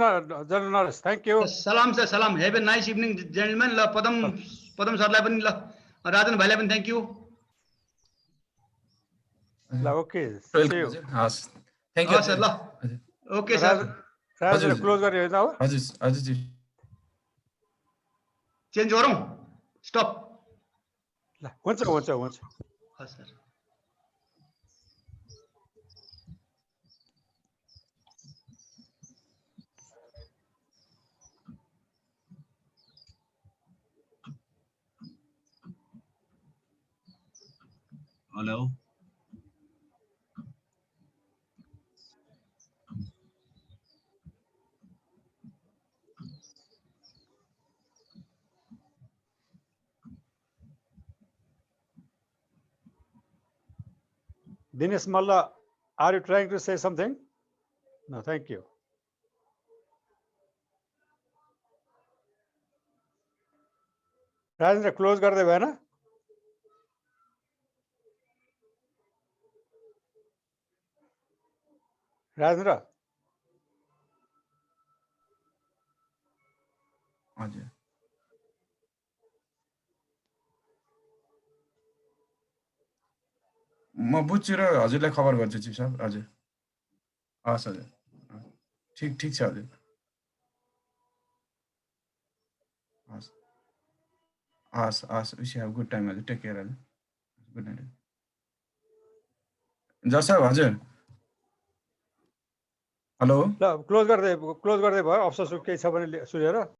General Naresh. Thank you. सलाम सर, सलाम। Have a nice evening gentlemen। ल पदम सरलाई पनि, ल राजन भाइलाई पनि थ्यांक यू। ल, okay. See you. हस्, थ्यांक यू सर। ल ओके सर। राजन क्लोज गरे हैन अब? हजुर जी। चेन्ज गरौँ? स्टप। ल, हुन्छ। हस् sir. Hello. Dinesh Malla, are you trying to say something? No, thank you. Rajendra, close कर दे भैया ना? Rajendra. हजुर। म बुझ्छु र हजुरलाई खबर गर्छु चिफ साहब। हजुर हस् हजुर, ठीक छ हजुर। हस् wish you have good time हजुर, टेक केयर हजुर, गुड नाइट। जस साहब हजुर, हेलो। ल, क्लोज गर्दै भयो, अफसर केही छ भने सुनेर।